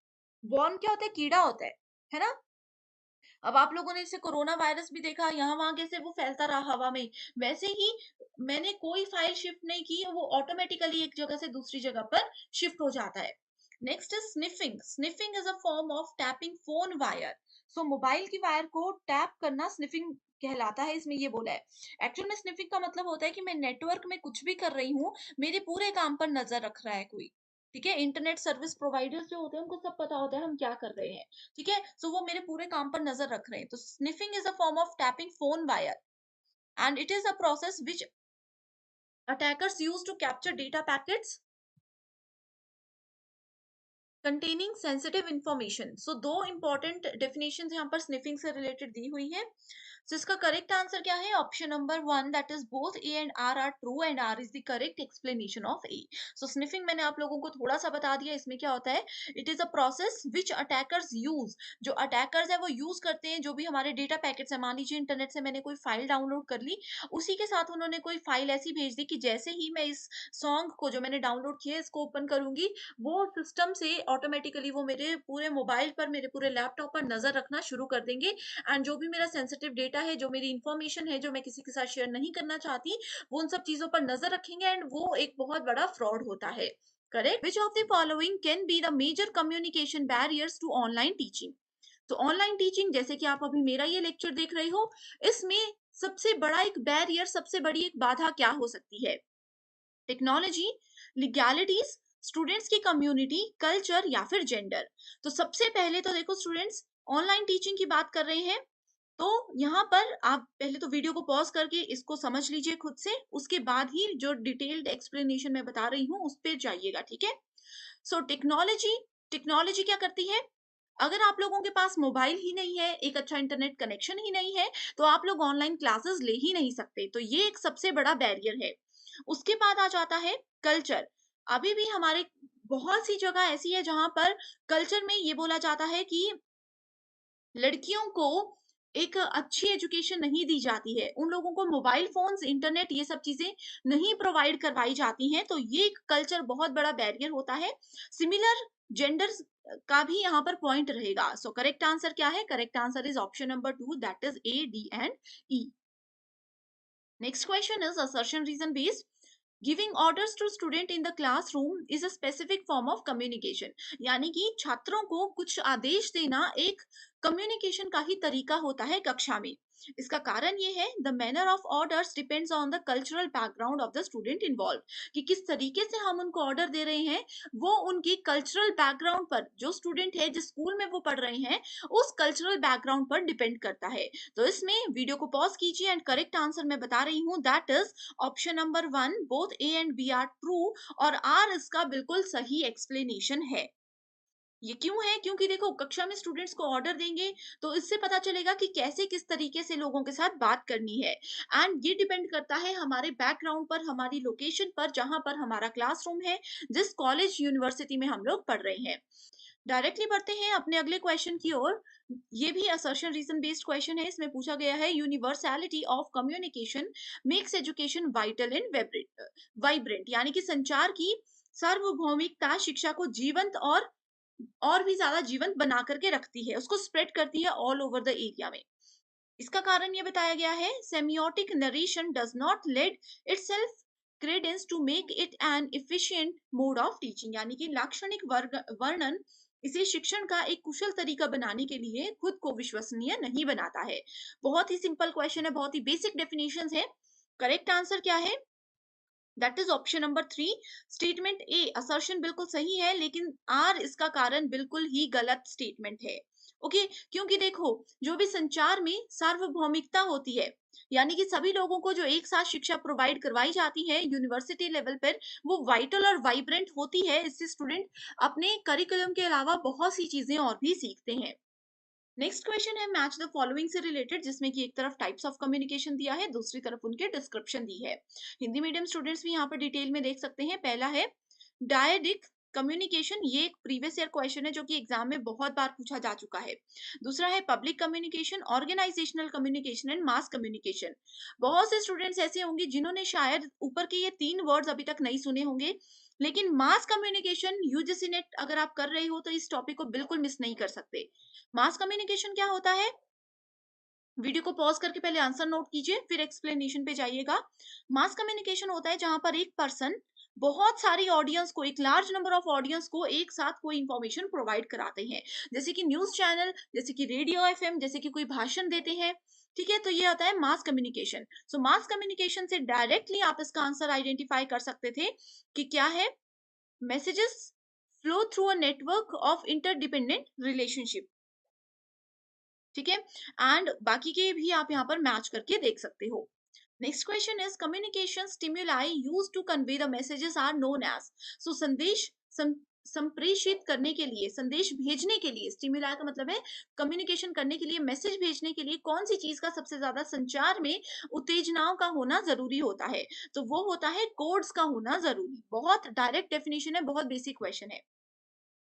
वॉर्म क्या होता है? कीड़ा होता है ना? अब आप लोगों ने इसे कोरोना वायरस भी देखा, यहाँ वहां कैसे वो फैलता रहा हवा में। वैसे ही मैंने कोई फाइल शिफ्ट नहीं की, वो ऑटोमेटिकली एक जगह से दूसरी जगह पर शिफ्ट हो जाता है। Next is sniffing. Sniffing is a form of tapping phone wire. So mobile की वायर को टैप करना स्निफिंग कहलाता है, इसमें ये बोला है। एक्चुअल में स्निफिंग का मतलब होता है कि मैं नेटवर्क में कुछ भी कर रही हूँ, मेरे पूरे काम पर नजर रख रहा है कोई। ठीक है, इंटरनेट सर्विस प्रोवाइडर्स जो होते हैं उनको सब पता होता है हम क्या कर रहे हैं। ठीक है, सो वो मेरे पूरे काम पर नजर रख रहे हैं। तो sniffing is a form of tapping phone wire, and it is a process which attackers use to capture data packets containing sensitive information. So दो इंपॉर्टेंट डेफिनेशन यहाँ पर स्निफिंग से रिलेटेड दी हुई है। सो इसका करेक्ट आंसर क्या है? Option number 1, that is both A and R are true, and R is the correct explanation of A. So sniffing मैंने आप लोगों को थोड़ा सा बता दिया, इसमें क्या होता है? It is a process which attackers use, जो अटैकर्स है वो यूज करते हैं जो भी हमारे डेटा पैकेट्स है। मान लीजिए इंटरनेट से मैंने कोई फाइल डाउनलोड कर ली, उसी के साथ उन्होंने कोई फाइल ऐसी भेज दी कि जैसे ही मैं इस सॉन्ग को जो मैंने डाउनलोड किया है इसको ओपन करूंगी, वो सिस्टम से ऑटोमेटिकली वो मेरे पूरे मोबाइल पर, मेरे पूरे लैपटॉप पर नजर रखना शुरू कर देंगे। एंड जो भी मेरा सेंसिटिव डेटा है, जो मेरी इंफॉर्मेशन है, जो मैं किसी के साथ शेयर नहीं करना चाहती, वो उन सब चीजों पर नजर रखेंगे, एंड वो एक बहुत बड़ा फ्रॉड होता है। Correct? Which of the following can be the major communication barriers to online teaching? तो ऑनलाइन टीचिंग, जैसे कि आप अभी मेरा ये लेक्चर देख रहे हो, इसमें सबसे बड़ा एक बैरियर, सबसे बड़ी एक बाधा क्या हो सकती है? टेक्नोलॉजी, लीगैलिटीज, स्टूडेंट्स की कम्युनिटी, कल्चर या फिर जेंडर? तो सबसे पहले तो देखो स्टूडेंट्स, ऑनलाइन टीचिंग की बात कर रहे हैं, तो यहाँ पर आप पहले तो वीडियो को पॉज करके इसको समझ लीजिए खुद से, उसके बाद ही जो डिटेल्ड एक्सप्लेनेशन मैं बता रही हूँ उस पे जाइएगा, ठीक है? सो टेक्नोलॉजी, टेक्नोलॉजी क्या करती है? अगर आप लोगों के पास मोबाइल ही नहीं है, एक अच्छा इंटरनेट कनेक्शन ही नहीं है, तो आप लोग ऑनलाइन क्लासेस ले ही नहीं सकते। तो ये एक सबसे बड़ा बैरियर है। उसके बाद आ जाता है कल्चर। अभी भी हमारे बहुत सी जगह ऐसी है जहाँ पर कल्चर में ये बोला जाता है कि लड़कियों को एक अच्छी एजुकेशन नहीं दी जाती है। उन लोगों को मोबाइल फ़ोन्स, इंटरनेट ये सब चीज़ें नहीं प्रोवाइड करवाई जाती हैं, तो ये एक कल्चर बहुत बड़ा बैरियर होता है। सिमिलर जेंडर्स का भी यहाँ पर पॉइंट रहेगा। सो करेक्ट आंसर क्या है? Correct answer is option number 2, that is A, D and E. Next question is assertion reason based. Giving orders to student in the classroom is a specific form of communication. यानी कि छात्रों को कुछ आदेश देना एक communication का ही तरीका होता है कक्षा में। इसका कारण ये है, the manner of orders depends on the cultural background of the student involve, कि किस तरीके से हम उनको ऑर्डर दे रहे हैं वो उनकी कल्चरल बैकग्राउंड पर, जो स्टूडेंट है जिस स्कूल में वो पढ़ रहे हैं उस कल्चरल बैकग्राउंड पर डिपेंड करता है। तो इसमें वीडियो को पॉज कीजिए एंड करेक्ट आंसर मैं बता रही हूँ, that is option number 1, both A and B are true, और आर इसका बिल्कुल सही एक्सप्लेनेशन है। ये क्यों है? क्योंकि देखो कक्षा में स्टूडेंट्स को ऑर्डर देंगे तो इससे पता चलेगा कि कैसे किस तरीके से लोगों के साथ बात करनी है, एंड ये डिपेंड करता है हमारे बैकग्राउंड पर, हमारी लोकेशन पर, जहां पर हमारा क्लासरूम है, जिस कॉलेज यूनिवर्सिटी में हम लोग पढ़ रहे हैं। डायरेक्टली बढ़ते हैं अपने अगले क्वेश्चन की ओर। ये भी असर्शन रीजन बेस्ड क्वेश्चन है। इसमें पूछा गया है, universality of communication makes education vital and vibrant, यानी कि संचार की सार्वभौमिकता शिक्षा को जीवंत और भी ज्यादा जीवंत बना करके रखती है, उसको स्प्रेड करती है ऑल ओवर द एरिया में। इसका कारण ये बताया गया है, semiotic narration does not lead itself credence to make it an efficient mode of teaching, यानी कि लाक्षणिक वर्णन इसे शिक्षण का एक कुशल तरीका बनाने के लिए खुद को विश्वसनीय नहीं बनाता है। बहुत ही सिंपल क्वेश्चन है, बहुत ही बेसिक डेफिनेशंस है। करेक्ट आंसर क्या है? That is option number 3, statement A. Assertion बिल्कुल सही है, लेकिन आर इसका कारण बिल्कुल ही गलत स्टेटमेंट है। ओके, क्योंकि देखो जो भी संचार में सार्वभौमिकता होती है, यानी कि सभी लोगों को जो एक साथ शिक्षा प्रोवाइड करवाई जाती है यूनिवर्सिटी लेवल पर, वो वाइटल और वाइब्रेंट होती है। इससे स्टूडेंट अपने करिकुलम के अलावा बहुत सी चीजें और भी सीखते हैं। नेक्स्ट क्वेश्चन है मैच द फॉलोइंग से रिलेटेड, जिसमें कि एक तरफ टाइप्स ऑफ कम्युनिकेशन दिया है, दूसरी तरफ उनके डिस्क्रिप्शन दी है। हिंदी मीडियम स्टूडेंट्स भी यहाँ पर डिटेल में देख सकते हैं। पहला है डायडिक कम्युनिकेशन, ये एक प्रीवियस ईयर क्वेश्चन है जो कि एग्जाम में बहुत बार पूछा जा चुका है। दूसरा है public communication, organisational communication and mass communication. बहुत से स्टूडेंट्स ऐसे होंगे जिन्होंने शायद ऊपर के ये 3 वर्ड्स अभी तक नहीं सुने होंगे, लेकिन मास कम्युनिकेशन यूजीसी नेट अगर आप कर रहे हो तो इस टॉपिक को बिल्कुल मिस नहीं कर सकते। मास कम्युनिकेशन क्या होता है? वीडियो को पॉज करके पहले आंसर नोट कीजिए, फिर एक्सप्लेनेशन पे जाइएगा। मास कम्युनिकेशन होता है जहां पर एक पर्सन बहुत सारी ऑडियंस को, एक लार्ज नंबर ऑफ ऑडियंस को एक साथ कोई इंफॉर्मेशन प्रोवाइड कराते हैं, जैसे कि न्यूज चैनल, जैसे कि रेडियो एफएम, जैसे कि कोई भाषण देते हैं। ठीक है, तो ये आता है मास कम्युनिकेशन। सो मास कम्युनिकेशन से डायरेक्टली आप इसका आंसर आइडेंटिफाई कर सकते थे कि क्या है, messages flow through a network of interdependent relationship. ठीक है, एंड बाकी के भी आप यहाँ पर मैच करके देख सकते हो। Next question is communication stimuli used to convey the messages are known as. So संदेश संप्रेषित करने के लिए, संदेश भेजने के लिए, स्टिमुलाई का मतलब है कम्युनिकेशन करने के लिए, मैसेज भेजने के लिए कौन सी चीज का सबसे ज्यादा संचार में उत्तेजनाओं का होना जरूरी होता है? तो वो होता है कोड्स का होना जरूरी। बहुत डायरेक्ट डेफिनेशन है, बहुत बेसिक क्वेश्चन है।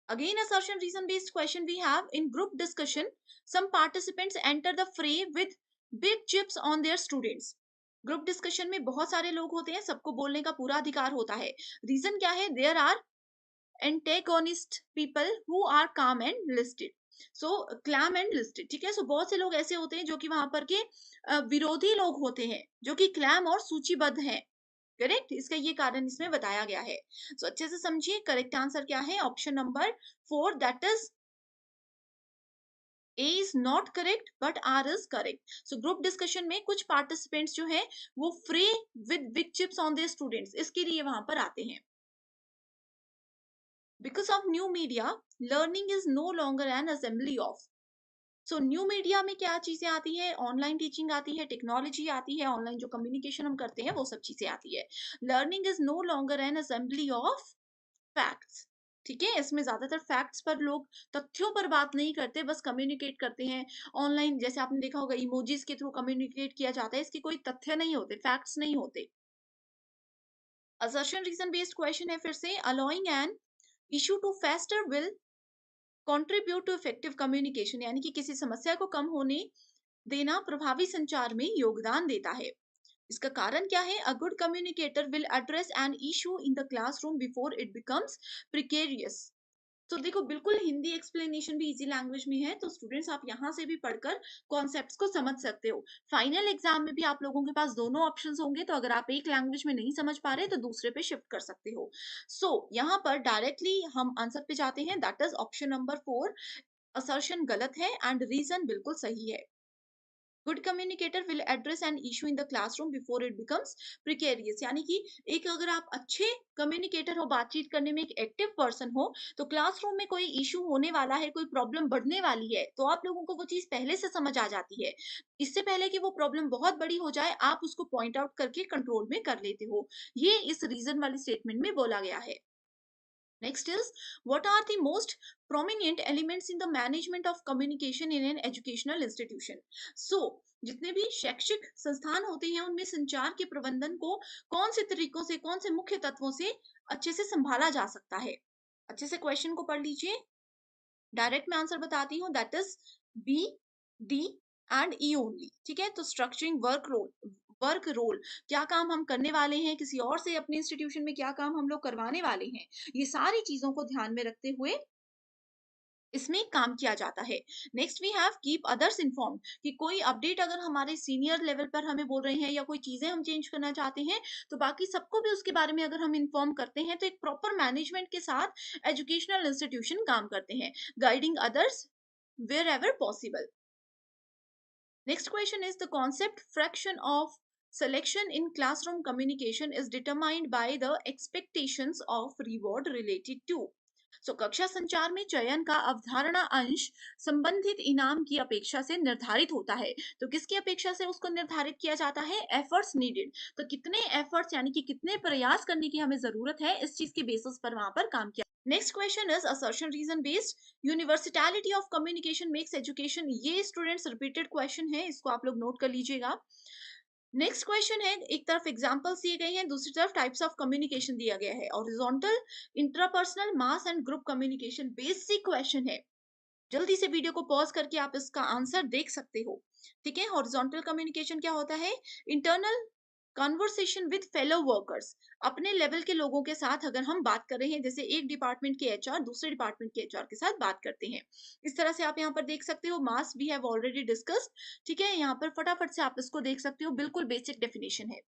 Again, assertion reason based question we have in group discussion. Some participants enter the fray with big chips on their students. Group discussion में बहुत सारे लोग होते हैं, सबको बोलने का पूरा अधिकार होता है। रीजन क्या है? There are antagonist people who are calm and listed. So calm and listed, ठीक है। सो बहुत से लोग ऐसे होते हैं जो कि वहां पर के विरोधी लोग होते हैं, जो कि क्लैम और सूचीबद्ध हैं। करेक्ट, इसका ये कारण इसमें बताया गया है। सो अच्छे से समझिए, करेक्ट आंसर क्या है? Option number 4, that is A is not correct but R is correct. So group discussion में कुछ पार्टिसिपेंट्स जो है वो free with big chips on their students, इसके लिए वहां पर आते हैं। Because of new media, learning is no longer an assembly of. So new media में क्या चीजें आती है? ऑनलाइन टीचिंग आती है, टेक्नोलॉजी आती है, ऑनलाइन जो कम्युनिकेशन हम करते हैं वो सब चीजें आती है। Learning is no longer an assembly of facts. ठीक है, इसमें ज्यादातर फैक्ट्स पर लोग तथ्यों पर बात नहीं करते, बस कम्युनिकेट करते हैं। ऑनलाइन जैसे आपने देखा होगा इमोजीज के थ्रू कम्युनिकेट किया जाता है, इसके कोई तथ्य नहीं होते, फैक्ट्स नहीं होते। असर्शन रीजन बेस्ड क्वेश्चन है फिर से। Allowing an issue to fester will contribute to effective communication, यानी कि किसी समस्या को कम होने देना प्रभावी संचार में योगदान देता है। इसका कारण क्या है? A good communicator will address an issue in the classroom before it becomes precarious. तो देखो, बिल्कुल हिंदी एक्सप्लेनेशन भी इजी लैंग्वेज में है, तो स्टूडेंट्स आप यहाँ से भी पढ़कर कॉन्सेप्ट्स को समझ सकते हो। फाइनल एग्जाम में भी आप लोगों के पास दोनों ऑप्शंस होंगे, तो अगर आप एक लैंग्वेज में नहीं समझ पा रहे तो दूसरे पे शिफ्ट कर सकते हो। सो यहाँ पर डायरेक्टली हम आंसर पे जाते हैं, that is option number 4। Assertion गलत है एंड रीजन बिल्कुल सही है। Good communicator will address an issue in the classroom before it becomes precarious, यानी कि एक अगर आप अच्छे कम्युनिकेटर हो, बातचीत करने में एक एक्टिव पर्सन हो, तो क्लासरूम में कोई इशू होने वाला है, कोई प्रॉब्लम बढ़ने वाली है, तो आप लोगों को वो चीज पहले से समझ आ जाती है। इससे पहले कि वो प्रॉब्लम बहुत बड़ी हो जाए, आप उसको पॉइंट आउट करके कंट्रोल में कर लेते हो। ये इस रीजन वाली स्टेटमेंट में बोला गया है। Next is, what are the most prominent elements in the management of communication in an educational institution? So, जितने भी शैक्षिक संस्थान होते हैं उनमें संचार के प्रबंधन को कौन से तरीकों से, कौन से मुख्य तत्वों से अच्छे से संभाला जा सकता है? अच्छे से क्वेश्चन को पढ़ लीजिए। डायरेक्ट मैं आंसर बताती हूँ, that is B, D and E only. ठीक है, तो स्ट्रक्चरिंग वर्क रोल, क्या काम हम करने वाले हैं, किसी और से अपने इंस्टीट्यूशन में क्या काम हम लोग करवाने वाले हैं, ये सारी चीजों को ध्यान में रखते हुए इसमें काम किया जाता है। Next we have keep others inform, कि कोई अपडेट अगर हमारे सीनियर लेवल पर हमें बोल रहे हैं या कोई चीजें हम चेंज करना चाहते हैं, तो बाकी सबको भी उसके बारे में अगर हम इन्फॉर्म करते हैं, तो एक प्रॉपर मैनेजमेंट के साथ एजुकेशनल इंस्टीट्यूशन काम करते हैं, guiding others wherever possible. Next question is, the concept fraction of selection in classroom communication is determined by the expectations of reward related to. So कक्षा संचार में चयन का अवधारणा अंश संबंधित इनाम की अपेक्षा से निर्धारित होता है। तो किसकी अपेक्षा से उसको निर्धारित किया जाता है? Efforts needed. तो कितने एफर्ट्स यानी कि कितने प्रयास करने की हमें जरूरत है, इस चीज के बेसिस पर वहां पर काम किया। Next question is assertion reason based. Universality of communication makes education, ये स्टूडेंट्स रिपीटेड क्वेश्चन है, इसको आप लोग नोट कर लीजिएगा। नेक्स्ट क्वेश्चन है, एक तरफ एग्जांपल्स दिए गए हैं, दूसरी तरफ टाइप्स ऑफ कम्युनिकेशन दिया गया है। Horizontal, intrapersonal, mass and group communication, basic question है। जल्दी से वीडियो को पॉज करके आप इसका आंसर देख सकते हो। ठीक है, हॉरिजॉन्टल कम्युनिकेशन क्या होता है? Internal conversation with fellow workers, अपने लेवल के लोगों के साथ अगर हम बात कर रहे हैं, जैसे एक डिपार्टमेंट के एचआर दूसरे डिपार्टमेंट के एचआर के साथ बात करते हैं, इस तरह से आप यहाँ पर देख सकते हो। Mass we have already discussed. ठीक है, यहाँ पर फटाफट से आप इसको देख सकते हो, बिल्कुल बेसिक डेफिनेशन है।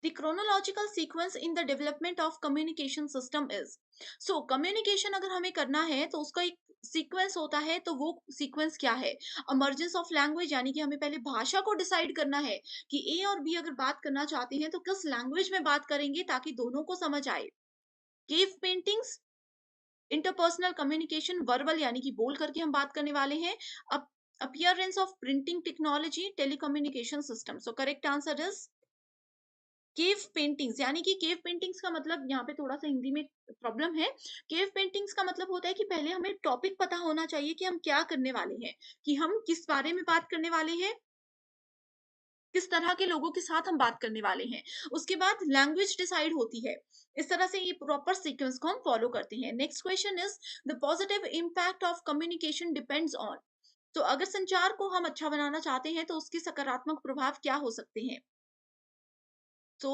The chronological sequence in the development of communication system is, so communication अगर हमें करना है तो उसका एक सीक्वेंस होता है, तो वो सीक्वेंस क्या है? emergence ऑफ लैंग्वेज, यानी कि हमें पहले भाषा को डिसाइड करना है कि ए और बी अगर बात करना चाहते हैं तो किस लैंग्वेज में बात करेंगे ताकि दोनों को समझ आए। Cave paintings, interpersonal communication, verbal यानी कि बोल करके हम बात करने वाले हैं। Appearance of printing technology, telecommunication system. So correct answer is cave paintings, यानी कि केव पेंटिंग्स का मतलब, यहाँ पे थोड़ा सा हिंदी में प्रॉब्लम है। केव पेंटिंग्स का मतलब होता है कि पहले हमें टॉपिक पता होना चाहिए कि हम क्या करने वाले हैं, कि हम किस बारे में बात करने वाले हैं, किस तरह के लोगों के साथ हम बात करने वाले हैं। उसके बाद लैंग्वेज डिसाइड होती है। इस तरह से ये प्रॉपर सीक्वेंस को हम फॉलो करते हैं। Next question is, the positive impact of communication depends on, तो अगर संचार को हम अच्छा बनाना चाहते हैं तो उसके सकारात्मक प्रभाव क्या हो सकते हैं? तो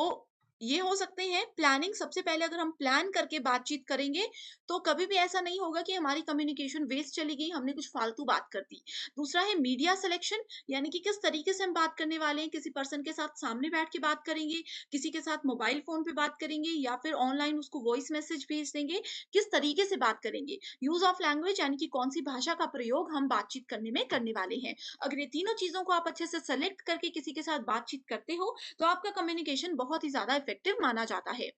ये हो सकते हैं प्लानिंग। सबसे पहले अगर हम प्लान करके बातचीत करेंगे तो कभी भी ऐसा नहीं होगा कि हमारी कम्युनिकेशन वेस्ट चली गई, हमने कुछ फालतू बात कर दी। दूसरा है मीडिया सिलेक्शन, यानी कि किस तरीके से हम बात करने वाले हैं, किसी पर्सन के साथ सामने बैठ के बात करेंगे, किसी के साथ मोबाइल फोन पे बात करेंगे, या फिर ऑनलाइन उसको वॉइस मैसेज भेज देंगे, किस तरीके से बात करेंगे। यूज ऑफ लैंग्वेज, यानी कि कौन सी भाषा का प्रयोग हम बातचीत करने में करने वाले हैं। अगर ये तीनों चीजों को आप अच्छे से सेलेक्ट करके किसी के साथ बातचीत करते हो तो आपका कम्युनिकेशन बहुत ही ज्यादा इफेक्टिव माना जाता है।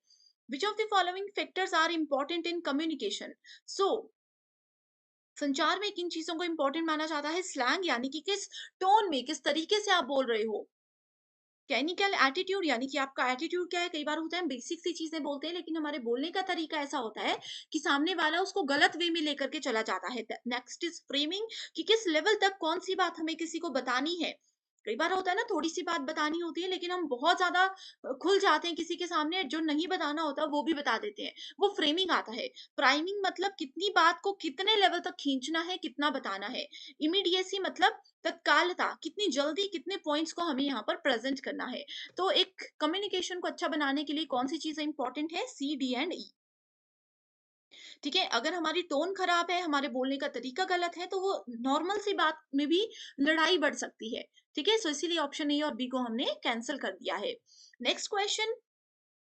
Which of the following factors are important in communication? So संचार में किन चीजों को इंपॉर्टेंट माना जाता है? स्लैंग, यानी कि किस टोन में, किस तरीके से आप बोल रहे हो। कैनिकल एटीट्यूड, यानी कि आपका एटीट्यूड क्या है। कई बार होता है हम बेसिक सी चीजें बोलते हैं लेकिन हमारे बोलने का तरीका ऐसा होता है कि सामने वाला उसको गलत वे में लेकर के चला जाता है। नेक्स्ट इज फ्रेमिंग, कि किस लेवल तक कौन सी बात हमें किसी को बतानी है। कई बार होता है ना, थोड़ी सी बात बतानी होती है लेकिन हम बहुत ज्यादा खुल जाते हैं किसी के सामने, जो नहीं बताना होता वो भी बता देते हैं, वो फ्रेमिंग आता है। प्राइमिंग मतलब कितनी बात को कितने लेवल तक खींचना है, कितना बताना है। इमीडिएसी मतलब तत्कालता, कितनी जल्दी कितने पॉइंट्स को हमें यहाँ पर प्रेजेंट करना है। तो एक कम्युनिकेशन को अच्छा बनाने के लिए कौन सी चीजें इंपॉर्टेंट है? सी, डी एंड ई। ठीक है, अगर हमारी टोन खराब है, हमारे बोलने का तरीका गलत है, तो वो नॉर्मल सी बात में भी लड़ाई बढ़ सकती है। ठीक है, सो इसीलिए ऑप्शन ए और बी को हमने कैंसिल कर दिया है। Next question,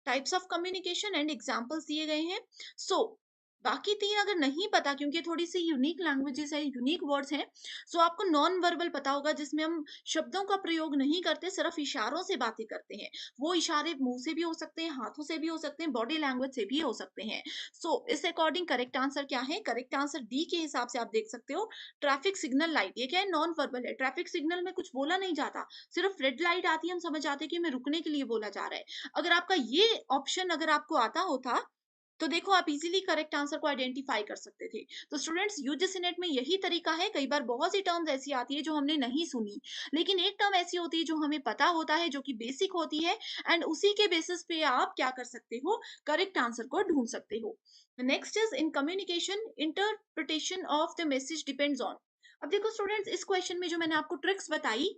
types of communication and examples दिए गए हैं। सो बाकी तीन अगर नहीं पता, क्योंकि थोड़ी सी यूनिक लैंग्वेजेस है, यूनिक वर्ड्स हैं, सो आपको नॉन वर्बल पता होगा, जिसमें हम शब्दों का प्रयोग नहीं करते, सिर्फ इशारों से बातें करते हैं। वो इशारे मुंह से भी हो सकते हैं, हाथों से भी हो सकते हैं, बॉडी लैंग्वेज से भी हो सकते हैं। सो इस अकॉर्डिंग करेक्ट आंसर क्या है? करेक्ट आंसर डी के हिसाब से आप देख सकते हो। ट्रैफिक सिग्नल लाइट, ये क्या है? नॉन वर्बल है। ट्रैफिक सिग्नल में कुछ बोला नहीं जाता, सिर्फ रेड लाइट आती है, हम समझ जाते हैं कि हमें रुकने के लिए बोला जा रहा है। अगर आपका ये ऑप्शन अगर आपको आता होता तो देखो आप इजीली करेक्ट आंसर को आइडेंटिफाई कर सकते थे। तो स्टूडेंट्स, यूजीसी नेट में यही तरीका है। कई बार बहुत सी टर्म्स ऐसी आती है जो हमने नहीं सुनी, लेकिन एक टर्म ऐसी होती है जो हमें पता होता है, जो कि बेसिक होती है, एंड उसी के बेसिस पे आप क्या कर सकते हो? करेक्ट आंसर को ढूंढ सकते हो। Next is in communication interpretation of the message depends on. अब देखो स्टूडेंट्स, इस क्वेश्चन में जो मैंने आपको ट्रिक्स बताई,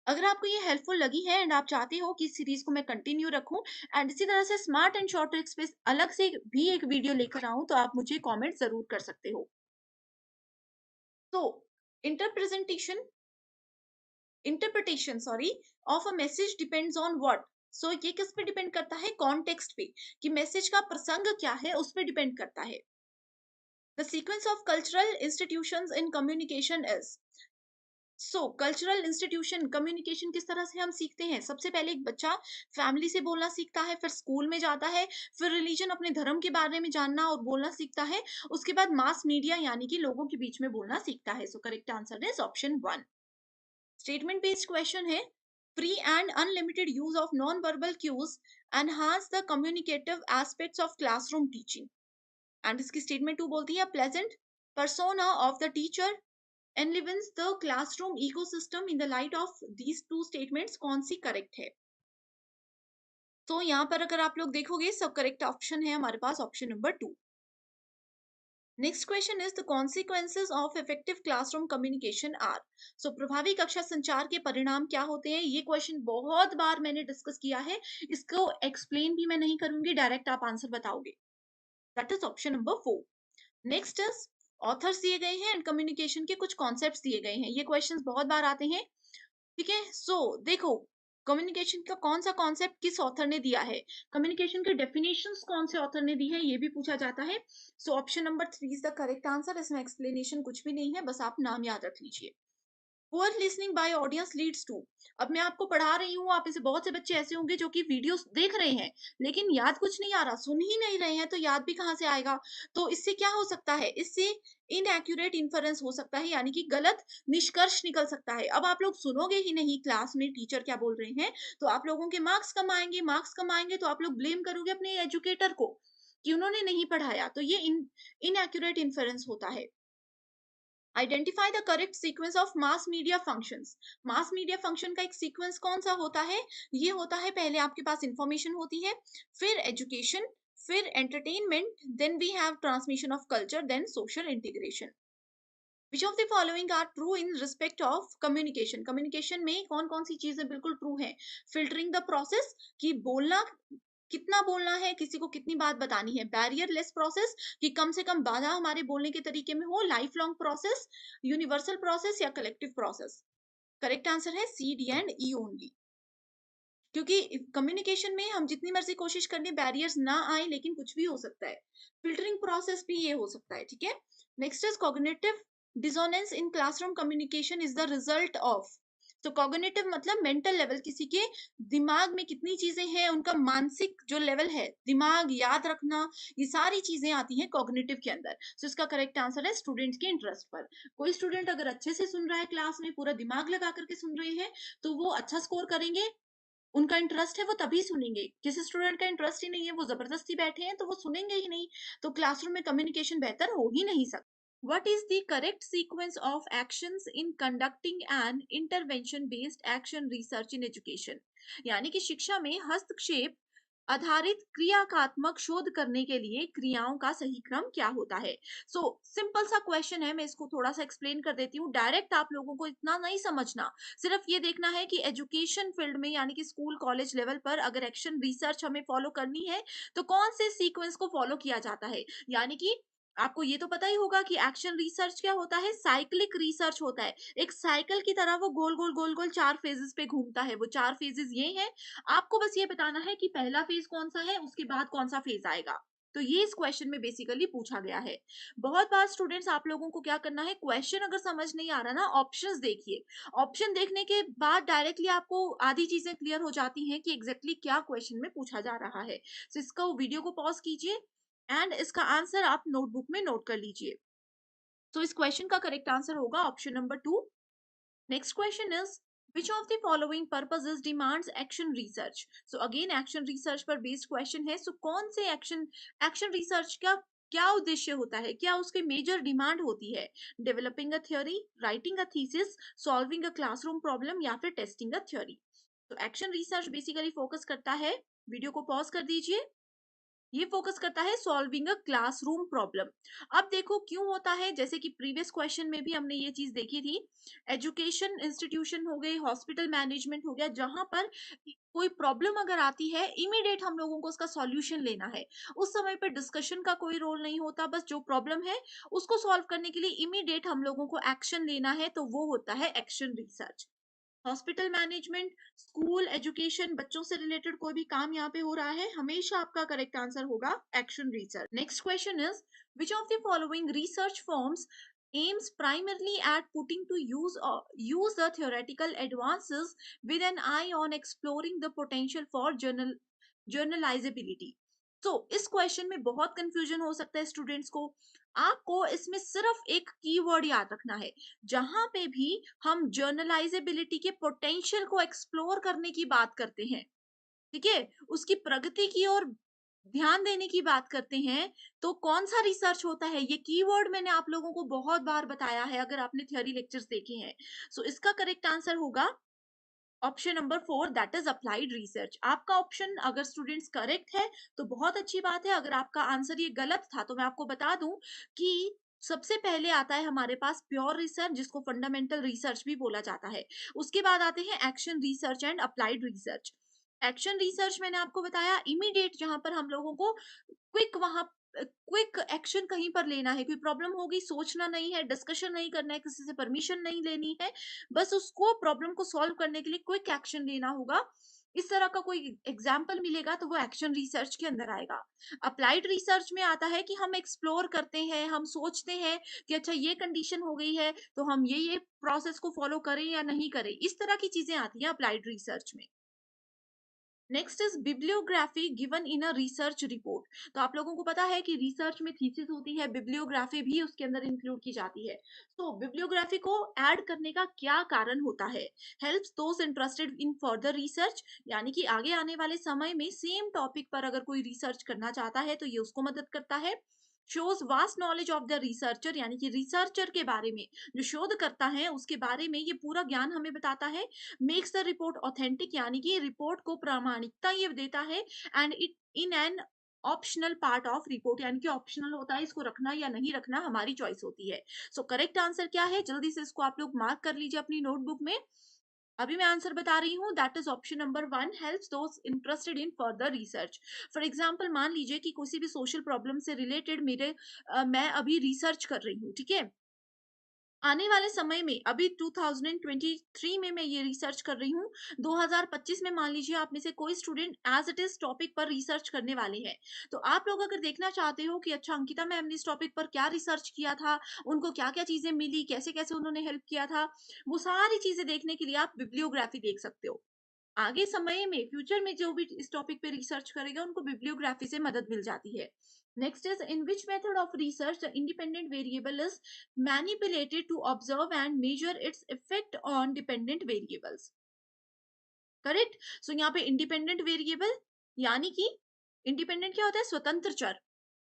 अगर आपको ये हेल्पफुल लगी है एंड आप चाहते हो कि इस सीरीज को मैं कंटिन्यू रखूं एंड इसी तरह से स्मार्ट एंड शॉर्ट ट्रिक्स पे अलग से भी एक वीडियो लेकर आऊं, तो आप मुझे कमेंट जरूर कर सकते हो। तो interpresentation interpretation sorry of a message depends on what. So ये किस पे डिपेंड करता है? कॉन्टेक्स्ट पे, कि मैसेज का प्रसंग क्या है, उस पे डिपेंड करता है। The sequence of cultural institutions in communication is. So cultural institution, communication किस तरह से हम सीखते हैं? सबसे पहले एक बच्चा फैमिली से बोलना सीखता है, फिर स्कूल में जाता है, फिर रिलीजन, अपने धर्म के बारे में जानना और बोलना सीखता है, उसके बाद मास मीडिया यानी कि लोगों के बीच में बोलना सीखता है। So correct answer is option one. Statement based question है, free and unlimited use of non verbal cues enhance the communicative aspects of classroom teaching. And इसकी स्टेटमेंट टू बोलती है, pleasant persona of the teacher enlivens the classroom ecosystem। in the light of these two statements कौन C correct है? तो यहाँ पर अगर आप लोग देखोगे, सब करेक्ट ऑप्शन है हमारे पास option number two. Next question is the consequences of effective classroom communication are. So प्रभावी कक्षा संचार के परिणाम क्या होते हैं? ये क्वेश्चन बहुत बार मैंने डिस्कस किया है, इसको एक्सप्लेन भी मैं नहीं करूंगी, डायरेक्ट आप आंसर बताओगे। That is option number four. Next is authors दिए गए हैं एंड कम्युनिकेशन के कुछ कॉन्सेप्ट्स दिए गए हैं। ये क्वेश्चंस बहुत बार आते हैं। ठीक है, सो देखो, कम्युनिकेशन का कौन सा कॉन्सेप्ट किस ऑथर ने दिया है, कम्युनिकेशन के डेफिनेशंस कौन से ऑथर ने दी है, ये भी पूछा जाता है। So option number three is the correct answer. इसमें एक्सप्लेनेशन कुछ भी नहीं है, बस आप नाम याद रख लीजिए। Poor listening by audience leads to. अब मैं आपको पढ़ा रही हूँ, आप में से बहुत से बच्चे ऐसे होंगे जो कि वीडियोस देख रहे हैं लेकिन याद कुछ नहीं आ रहा, सुन ही नहीं रहे हैं, तो याद भी कहाँ से आएगा? तो इससे क्या हो सकता है? इससे इनएक्यूरेट इन्फरेंस हो सकता है, यानी कि गलत निष्कर्ष निकल सकता है। अब आप लोग सुनोगे ही नहीं क्लास में टीचर क्या बोल रहे हैं, तो आप लोगों के मार्क्स कम आएंगे। मार्क्स कम आएंगे तो आप लोग ब्लेम करोगे अपने एजुकेटर को कि उन्होंने नहीं पढ़ाया, तो ये इनएक्यूरेट इन्फरेंस होता है। Identify the correct sequence of mass media functions. Mass media function का एक सीक्वेंस कौन सा होता है? ये होता है, पहले आपके पास इंफॉर्मेशन होती है, फिर एजुकेशन, फिर entertainment, then we have transmission of culture, then social integration. Which of the following are true in respect of communication? Communication में कौन कौन सी चीजें बिल्कुल ट्रू है? फिल्टरिंग द प्रोसेस, कि बोलना कितना बोलना है, किसी को कितनी बात बतानी है। बैरियर लेस प्रोसेस, कि कम से कम बाधा हमारे बोलने के तरीके में हो। Life long process, universal process या कलेक्टिव प्रोसेस। करेक्ट आंसर है सी, डी एंड ई ओनली। क्योंकि कम्युनिकेशन में हम जितनी मर्जी कोशिश कर लें बैरियर्स ना आए, लेकिन कुछ भी हो सकता है। फिल्टरिंग प्रोसेस भी ये हो सकता है, ठीक है। Next is cognitive dissonance in classroom communication is the result of. तो कॉग्निटिव मतलब मेंटल लेवल, किसी के दिमाग में कितनी चीजें हैं, उनका मानसिक जो लेवल है, दिमाग याद रखना, ये सारी चीजें आती हैं कॉग्निटिव के अंदर। तो इसका करेक्ट आंसर है स्टूडेंट के इंटरेस्ट पर। कोई स्टूडेंट अगर अच्छे से सुन रहा है, क्लास में पूरा दिमाग लगा करके सुन रहे हैं, तो वो अच्छा स्कोर करेंगे। उनका इंटरेस्ट है वो तभी सुनेंगे। किसी स्टूडेंट का इंटरेस्ट ही नहीं है, वो जबरदस्ती बैठे हैं, तो वो सुनेंगे ही नहीं। तो क्लासरूम में कम्युनिकेशन बेहतर हो ही नहीं सकता। What is the correct sequence of actions in conducting an intervention based action research in education. यानी कि शिक्षा में हस्तक्षेप आधारित क्रियात्मक शोध करने के लिए क्रियाओं का सही क्रम क्या होता है। सो सिंपल सा क्वेश्चन है, मैं इसको थोड़ा सा एक्सप्लेन कर देती हूँ। डायरेक्ट आप लोगों को इतना नहीं समझना, सिर्फ ये देखना है कि एजुकेशन फील्ड में यानी कि स्कूल कॉलेज लेवल पर अगर एक्शन रिसर्च हमें फॉलो करनी है, तो कौन से सीक्वेंस को फॉलो किया जाता है। यानी कि आपको ये तो पता ही होगा कि एक्शन रिसर्च क्या होता है, साइक्लिक रिसर्च होता है। एक साइकिल की तरह वो गोल गोल गोल गोल 4 फेजेस पे घूमता है। वो 4 फेजेस ये हैं। आपको बस ये बताना है कि पहला फेज कौन सा है, उसके बाद कौन सा फेज आएगा। तो ये इस क्वेश्चन में बेसिकली पूछा गया है। बहुत बार स्टूडेंट्स आप लोगों को क्या करना है, क्वेश्चन अगर समझ नहीं आ रहा ना, ऑप्शंस देखिए। ऑप्शन देखने के बाद डायरेक्टली आपको आधी चीजें क्लियर हो जाती हैं कि एग्जैक्टली क्या क्वेश्चन में पूछा जा रहा है। तो इसका वीडियो को पॉज कीजिए एंड इसका आंसर आप नोटबुक में नोट कर लीजिए। तो इस क्वेश्चन का करेक्ट आंसर होगा option number 2। Next question is, which of the following purposes demands action research? So again action research पर based question है। So कौन से action research का क्या उद्देश्य होता है, क्या उसके मेजर डिमांड होती है। Developing a theory, writing a thesis, solving a classroom problem या फिर टेस्टिंग अ थ्योरी। तो एक्शन रिसर्च बेसिकली फोकस करता है, वीडियो को पॉज कर दीजिए, ये फोकस करता है सॉल्विंग अ क्लासरूम प्रॉब्लम। अब देखो क्यों होता है, जैसे कि प्रीवियस क्वेश्चन में भी हमने ये चीज देखी थी। एजुकेशन इंस्टीट्यूशन हो गए, हॉस्पिटल मैनेजमेंट हो गया, जहां पर कोई प्रॉब्लम अगर आती है, इमीडिएट हम लोगों को उसका सॉल्यूशन लेना है। उस समय पर डिस्कशन का कोई रोल नहीं होता, बस जो प्रॉब्लम है उसको सॉल्व करने के लिए इमीडिएट हम लोगों को एक्शन लेना है, तो वो होता है action research. Hospital management, school education, बच्चों से रिलेटेड कोई भी काम यहाँ पे हो रहा है, हमेशा आपका करेक्ट आंसर होगा action research. Next question is, which of the following research forms aims primarily at putting to use the theoretical advances with an eye on exploring the potential for जर्नलाइजेबिलिटी। तो इस क्वेश्चन में बहुत confusion हो सकता है students को। आपको इसमें सिर्फ एक कीवर्ड याद रखना है। जहां पे भी हम जर्नलाइजेबिलिटी के पोटेंशियल को एक्सप्लोर करने की बात करते हैं, ठीक है, उसकी प्रगति की ओर ध्यान देने की बात करते हैं, तो कौन सा रिसर्च होता है, ये कीवर्ड मैंने आप लोगों को बहुत बार बताया है अगर आपने थ्योरी लेक्चर्स देखे हैं। सो इसका करेक्ट आंसर होगा option number 4, that is applied research. आपका ऑप्शन अगर स्टूडेंट्स करेक्ट है तो बहुत अच्छी बात है। अगर आपका आंसर ये गलत था तो मैं आपको बता दूं कि सबसे पहले आता है हमारे पास प्योर रिसर्च, जिसको फंडामेंटल रिसर्च भी बोला जाता है। उसके बाद आते हैं action research and applied research. Action research मैंने आपको बताया इमीडिएट, जहां पर हम लोगों को क्विक एक्शन कहीं पर लेना है, कोई प्रॉब्लम हो गई, सोचना नहीं है, डिस्कशन नहीं करना है, किसी से परमिशन नहीं लेनी है, बस उसको प्रॉब्लम को सॉल्व करने के लिए क्विक एक्शन लेना होगा। इस तरह का कोई एग्जाम्पल मिलेगा तो वो एक्शन रिसर्च के अंदर आएगा। अप्लाइड रिसर्च में आता है कि हम एक्सप्लोर करते हैं, हम सोचते हैं कि अच्छा ये कंडीशन हो गई है तो हम ये प्रोसेस को फॉलो करें या नहीं करें, इस तरह की चीजें आती हैं अप्लाइड रिसर्च में। Next is bibliography given in a research report. तो आप लोगों को पता है कि रिसर्च में थीसिस होती है, बिब्लियोग्राफी भी उसके अंदर इंक्लूड की जाती है। तो बिब्लियोग्राफी को ऐड करने का क्या कारण होता है। Helps those interested in further research, यानी कि आगे आने वाले समय में सेम टॉपिक पर अगर कोई रिसर्च करना चाहता है तो ये उसको मदद करता है। Shows vast knowledge of the researcher, यानी कि रिसर्चर के बारे में, जो शोध करता है उसके बारे में ये पूरा ज्ञान हमें बताता है। मेक्स द रिपोर्ट ऑथेंटिक, यानी कि रिपोर्ट को प्रामाणिकता ये देता है। And it in an optional part of report, यानी कि ऑप्शनल होता है, इसको रखना या नहीं रखना हमारी चॉइस होती है। सो करेक्ट आंसर क्या है, जल्दी से इसको आप लोग मार्क कर लीजिए अपनी नोटबुक में। अभी मैं आंसर बता रही हूँ, that is option number 1, helps those interested in further research. For example मान लीजिए कि किसी भी सोशल प्रॉब्लम से रिलेटेड मैं अभी रिसर्च कर रही हूँ, ठीक है? आने वाले समय में अभी 2023 में मैं ये रिसर्च कर रही हूँ, 2025 में मान लीजिए आप में से कोई student as it is topic पर रिसर्च करने वाले हैं। तो आप लोग अगर देखना चाहते हो कि अच्छा अंकिता मैम ने इस टॉपिक पर क्या रिसर्च किया था, उनको क्या क्या चीजें मिली, कैसे कैसे उन्होंने हेल्प किया था, वो सारी चीजें देखने के लिए आप बिब्लियोग्राफी देख सकते हो। आगे समय में फ्यूचर में जो भी इस टॉपिक पे रिसर्च करेगा उनको बिब्लियोग्राफी से मदद मिल जाती है। Next is, in which method of research the independent variable is manipulated to observe and measure its effect on dependent variables. Correct. So यहाँ पे इंडिपेंडेंट वेरिएबल यानी कि इंडिपेंडेंट क्या होता है, स्वतंत्र चर,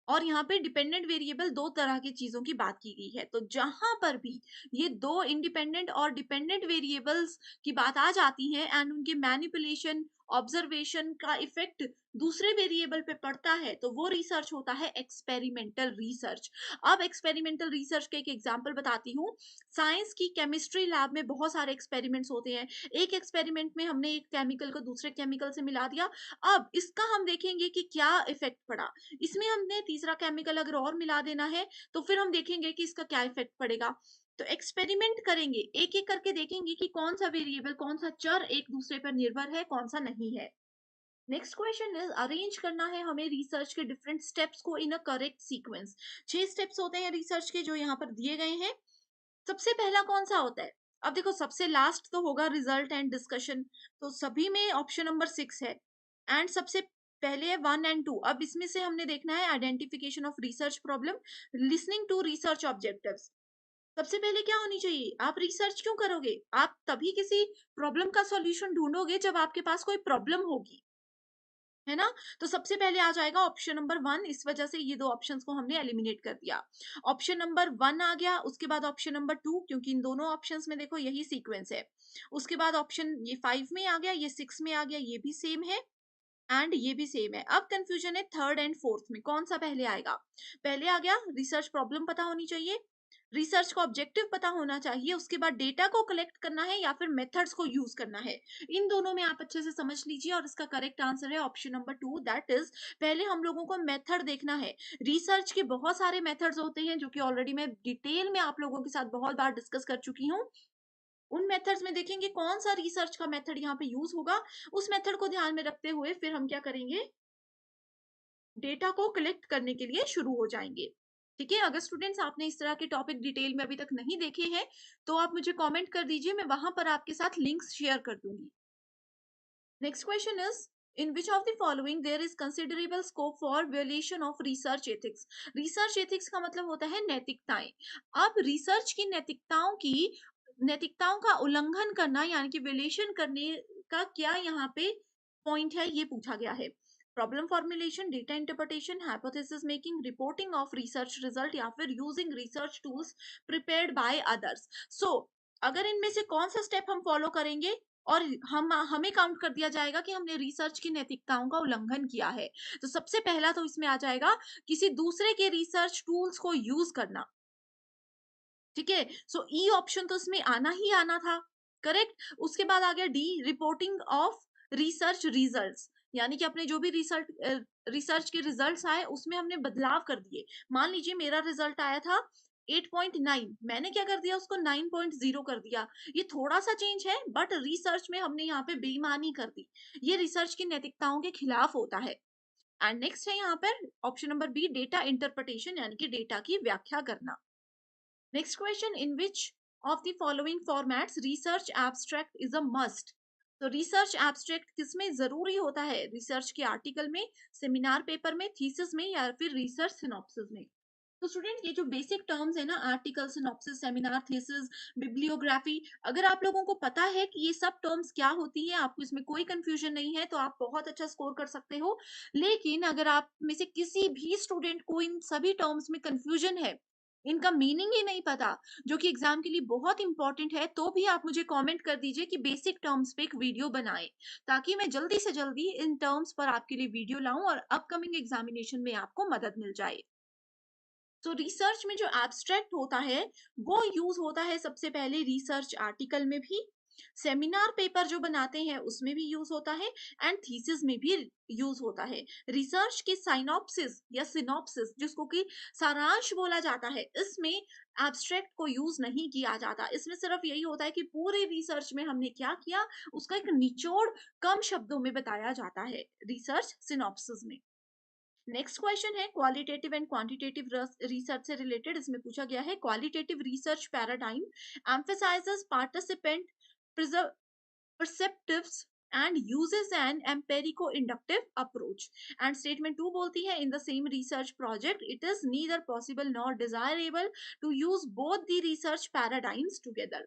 और यहाँ पे डिपेंडेंट वेरिएबल दो तरह की चीजों की बात की गई है। तो जहां पर भी ये दो इंडिपेंडेंट और डिपेंडेंट वेरिएबल्स की बात आ जाती है एंड उनके मैनिपुलेशन ऑब्जर्वेशन का इफेक्ट दूसरे वेरिएबल पे पड़ता है, तो वो रिसर्च होता है एक्सपेरिमेंटल रिसर्च। अब एक्सपेरिमेंटल रिसर्च का एक एग्जांपल बताती हूँ। साइंस की केमिस्ट्री लैब में बहुत सारे एक्सपेरिमेंट्स होते हैं। एक एक्सपेरिमेंट में हमने एक केमिकल को दूसरे केमिकल से मिला दिया। अब इसका हम देखेंगे कि क्या इफेक्ट पड़ा। इसमें हमने तीसरा केमिकल अगर और मिला देना है तो फिर हम देखेंगे कि इसका क्या इफेक्ट पड़ेगा। तो एक्सपेरिमेंट करेंगे, एक एक करके देखेंगे कि कौन सा वेरिएबल, कौन सा चर एक दूसरे पर निर्भर है, कौन सा नहीं है। नेक्स्ट क्वेश्चन इज, अरेंज करना है हमें रिसर्च के डिफरेंट स्टेप्स को इन अ करेक्ट सीक्वेंस। 6 स्टेप्स होते हैं रिसर्च के जो यहाँ पर दिए गए हैं। सबसे पहला कौन सा होता है? अब देखो सबसे लास्ट तो होगा रिजल्ट एंड डिस्कशन, तो सभी में ऑप्शन नंबर 6 है। एंड सबसे पहले है 1 एंड 2। अब इसमें से हमने देखना है identification of research problem, listening to research objectives. सबसे पहले क्या होनी चाहिए, आप रिसर्च क्यों करोगे? आप तभी किसी प्रॉब्लम का सॉल्यूशन ढूंढोगे जब आपके पास कोई प्रॉब्लम होगी, है ना? तो सबसे पहले आ जाएगा ऑप्शन नंबर 1, इस वजह से ये 2 ऑप्शंस को हमने एलिमिनेट कर दिया। ऑप्शन नंबर 1 आ गया, उसके बाद ऑप्शन नंबर 2, क्योंकि इन दोनों ऑप्शंस में देखो यही सीक्वेंस है। उसके बाद ऑप्शन ये 5 में आ गया, ये 6 में आ गया, ये भी सेम है एंड ये भी सेम है। अब कंफ्यूजन है थर्ड एंड फोर्थ में, कौन सा पहले आएगा? पहले आ गया रिसर्च प्रॉब्लम पता होनी चाहिए, रिसर्च का ऑब्जेक्टिव पता होना चाहिए, उसके बाद डेटा को कलेक्ट करना है या फिर मेथड्स को यूज करना है। इन दोनों में आप अच्छे से समझ लीजिए और इसका करेक्ट आंसर है ऑप्शन नंबर 2, दैट इज पहले हम लोगों को मेथड देखना है। रिसर्च के बहुत सारे मेथड्स होते हैं जो कि ऑलरेडी मैं डिटेल में आप लोगों के साथ बहुत बार डिस्कस कर चुकी हूँ। उन मेथड्स में देखेंगे कौन सा रिसर्च का मेथड यहाँ पे यूज होगा, उस मेथड को ध्यान में रखते हुए फिर हम क्या करेंगे, डेटा को कलेक्ट करने के लिए शुरू हो जाएंगे। ठीक है, अगर स्टूडेंट्स आपने इस तरह के टॉपिक डिटेल में अभी तक नहीं देखे हैं तो आप मुझे कमेंट कर दीजिए, मैं वहां पर आपके साथ लिंक्स शेयर कर दूंगी। Next question is, in which of the following there is considerable scope for violation of research ethics. Research ethics का मतलब होता है नैतिकताएं। अब रिसर्च की नैतिकताओं का उल्लंघन करना यानी कि वियोलेशन करने का क्या यहाँ पे पॉइंट है, ये पूछा गया है। Problem formulation, data interpretation, hypothesis making, reporting of research result या फिर using research tools prepared by others. So अगर इनमें से कौन सा स्टेप हम फॉलो करेंगे और हम हमें काउंट कर दिया जाएगा कि हमने रिसर्च की नैतिकताओं का उल्लंघन किया है, तो सबसे पहला तो इसमें आ जाएगा किसी दूसरे के रिसर्च टूल्स को यूज करना। ठीक है, सो ई ऑप्शन तो इसमें आना ही आना था। करेक्ट। उसके बाद आ गया D, reporting of research results, यानी कि अपने जो भी रिसर्च के रिजल्ट्स आए उसमें हमने बदलाव कर दिए। मान लीजिए मेरा रिजल्ट आया था 8.9, मैंने क्या कर दिया उसको 9.0 कर दिया। ये थोड़ा सा चेंज है बट रिसर्च में हमने यहाँ पे बेईमानी कर दी, ये रिसर्च की नैतिकताओं के खिलाफ होता है। एंड नेक्स्ट है यहाँ पर option number B, data interpretation यानी कि डेटा की व्याख्या करना। Next question, in which of the following formats research abstract is a must? तो रिसर्च एब्स्ट्रैक्ट किसमें जरूरी होता है? रिसर्च के आर्टिकल में, सेमिनार पेपर में, थीसिस में या फिर रिसर्च सिनॉप्सिस में। तो स्टूडेंट ये जो बेसिक टर्म्स है ना, article, synopsis, seminar, thesis, bibliography, अगर आप लोगों को पता है कि ये सब टर्म्स क्या होती है, आपको इसमें कोई कंफ्यूजन नहीं है, तो आप बहुत अच्छा स्कोर कर सकते हो। लेकिन अगर आप में से किसी भी स्टूडेंट को इन सभी टर्म्स में कंफ्यूजन है, इनका मीनिंग ही नहीं पता, जो कि एग्जाम के लिए बहुत इंपॉर्टेंट है, तो भी आप मुझे कमेंट कर दीजिए कि बेसिक टर्म्स पे एक वीडियो बनाएं, ताकि मैं जल्दी से जल्दी इन टर्म्स पर आपके लिए वीडियो लाऊं और अपकमिंग एग्जामिनेशन में आपको मदद मिल जाए। तो रिसर्च में जो एब्स्ट्रैक्ट होता है वो यूज होता है सबसे पहले रिसर्च आर्टिकल में भी, सेमिनार पेपर जो बनाते हैं उसमें भी यूज होता है, एंड थीसिस में भी यूज होता है। रिसर्च की साइनॉप्सिस या सिनॉप्सिस, जिसको कि सारांश बोला जाता है, इसमें एब्स्ट्रैक्ट को यूज नहीं किया जाता। इसमें सिर्फ यही होता है कि पूरे रिसर्च में हमने क्या किया उसका एक निचोड़ कम शब्दों में बताया जाता है रिसर्च सिनॉप्सिस में। नेक्स्ट क्वेश्चन है क्वालिटेटिव एंड क्वांटिटेटिव रिसर्च से रिलेटेड। इसमें पूछा गया है qualitative research paradigm emphasizes participant perceptives and uses an empirico-inductive approach. And statement 2 बोलती है in the same research project it is neither possible nor desirable to use both the research paradigms together.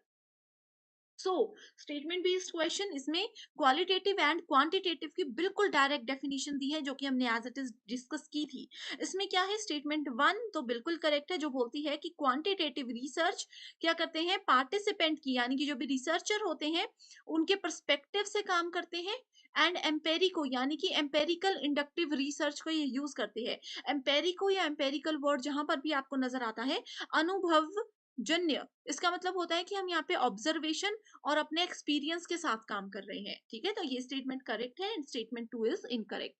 So statement based question, इसमें qualitative and quantitative की बिल्कुल direct definition दी है जो कि हमने as it is discuss की थी। इसमें क्या है, स्टेटमेंट 1 तो बिल्कुल करेक्ट है जो बोलती है कि क्वांटिटेटिव रिसर्च क्या करते हैं, पार्टिसिपेंट की यानी कि जो भी रिसर्चर होते हैं उनके परस्पेक्टिव से काम करते हैं, एंड एम्पेरिको यानी कि एम्पेरिकल इंडक्टिव रिसर्च को ये यूज करते हैं। एम्पेरिको या एम्पेरिकल वर्ड जहां पर भी आपको नजर आता है, अनुभव जन्य, इसका मतलब होता है कि हम यहाँ पे ऑब्जर्वेशन और अपने एक्सपीरियंस के साथ काम कर रहे हैं। ठीक है, तो ये स्टेटमेंट करेक्ट है and statement 2 is incorrect.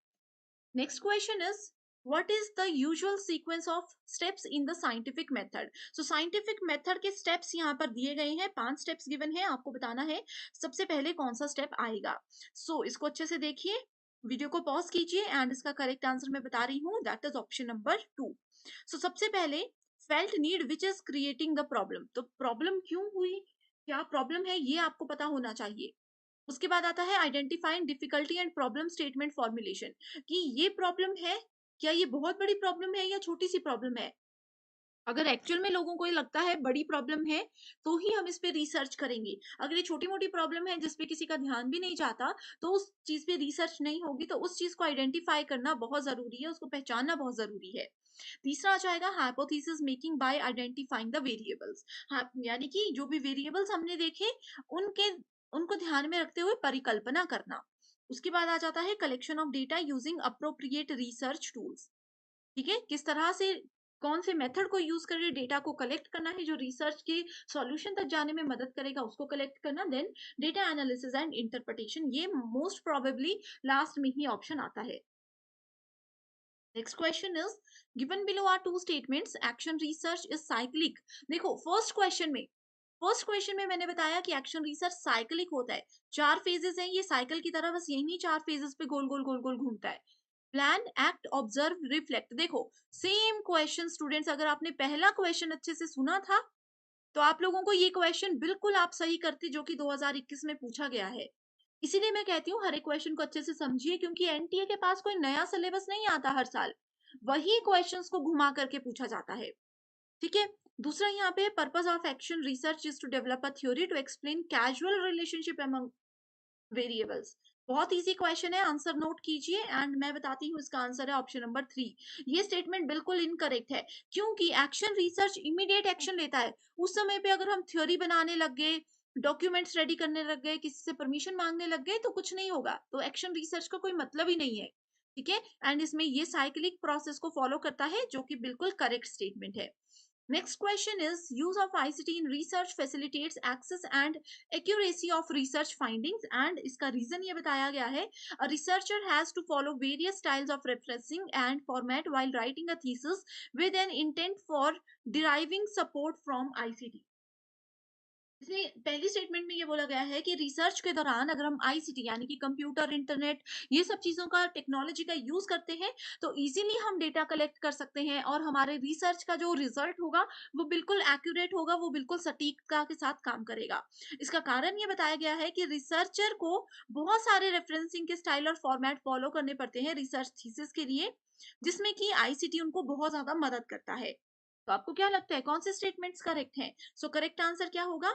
Next question is what is the usual sequence of steps in the scientific method. So scientific method के स्टेप्स यहाँ पर दिए गए हैं, 5 स्टेप्स गिवन है, आपको बताना है सबसे पहले कौन सा स्टेप आएगा। इसको अच्छे से देखिए, वीडियो को पॉज कीजिए एंड इसका करेक्ट आंसर मैं बता रही हूँ, दैट इज ऑप्शन नंबर 2। सबसे पहले felt need which is creating the problem, तो प्रॉब्लम क्यों हुई, क्या प्रॉब्लम है, ये आपको पता होना चाहिए। उसके बाद आता है identifying difficulty and problem statement formulation, कि ये प्रॉब्लम है, क्या ये बहुत बड़ी प्रॉब्लम है या छोटी सी प्रॉब्लम है। अगर एक्चुअल में लोगों को ये लगता है बड़ी प्रॉब्लम है तो ही हम इस पे रिसर्च करेंगे। अगर ये छोटी मोटी प्रॉब्लम है जिस पे किसी का ध्यान भी नहीं जाता तो उस चीज पे रिसर्च नहीं होगी। तो उस चीज को आइडेंटिफाई करना बहुत जरूरी है, उसको पहचानना बहुत जरूरी है। तीसरा आ जाएगा hypothesis making bye identifying the variables, यानी कि जो भी वेरिएबल्स हमने देखे उनके उनको ध्यान में रखते हुए परिकल्पना करना। उसके बाद आ जाता है collection of data using appropriate research tools. ठीक है, किस तरह से कौन से मेथड को यूज करके डेटा को कलेक्ट करना है जो रिसर्च के सॉल्यूशन तक जाने में मदद करेगा, उसको कलेक्ट करना। Then data analysis and interpretation, ये मोस्ट प्रोबेबली लास्ट में ही ऑप्शन आता है। Next question is given below are two statements action research is cyclic. देखो फर्स्ट क्वेश्चन में मैंने बताया कि एक्शन रिसर्च साइक्लिक होता है, 4 फेजेस हैं, ये साइकिल की तरह बस यही नहीं 4 फेजेस पे गोल गोल गोल गोल घूमता है। Plan, act, observe, reflect. देखो सेम क्वेश्चन स्टूडेंट्स, अगर आपने पहला क्वेश्चन अच्छे से सुना था तो आप लोगों को ये क्वेश्चन बिल्कुल आप सही करते जो कि 2021 में पूछा गया है। इसीलिए मैं कहती हूँ हर एक क्वेश्चन को अच्छे से समझिए, क्योंकि एनटीए के पास कोई नया सिलेबस नहीं आता हर साल, वही क्वेश्चंस को घुमा करके पूछा जाता है। ठीक है, दूसरा यहाँ पे purpose of action research is to develop a theory to explain casual relationship among variables. बहुत इजी क्वेश्चन है, आंसर नोट कीजिए एंड मैं बताती हूँ इसका आंसर है ऑप्शन नंबर 3। ये स्टेटमेंट बिल्कुल इनकरेक्ट है, क्योंकि एक्शन रिसर्च इमीडिएट एक्शन लेता है। उस समय पे अगर हम थ्योरी बनाने लग गए, डॉक्यूमेंट्स रेडी करने लग गए, किसी से परमिशन मांगने लग गए तो कुछ नहीं होगा, तो एक्शन रिसर्च का कोई मतलब ही नहीं है। ठीक है, एंड इसमें ये साइक्लिक प्रोसेस को फॉलो करता है जो कि बिल्कुल करेक्ट स्टेटमेंट है। Next question is use of ICT in research facilitates access and accuracy of research findings, and इसका reason ये बताया गया है a researcher has to follow various styles of referencing and format while writing a thesis with an intent for deriving support from ICT। इसमें पहली statement में ये बोला गया है कि रिसर्च के दौरान अगर हम आईसीटी यानी कि कंप्यूटर, इंटरनेट, ये सब चीजों का, टेक्नोलॉजी का यूज करते हैं तो इजीली हम डेटा कलेक्ट कर सकते हैं और हमारे रिसर्च का जो रिजल्ट होगा वो बिल्कुल एक्यूरेट होगा, वो बिल्कुल सटीकता के साथ काम करेगा। इसका कारण ये बताया गया है कि रिसर्चर को बहुत सारे रेफरेंसिंग के स्टाइल और फॉर्मेट फॉलो करने पड़ते हैं रिसर्च थीसिस के लिए, जिसमें कि आईसीटी उनको बहुत ज्यादा मदद करता है। तो आपको क्या लगता है कौन से स्टेटमेंट्स करेक्ट हैं? करेक्ट आंसर क्या होगा?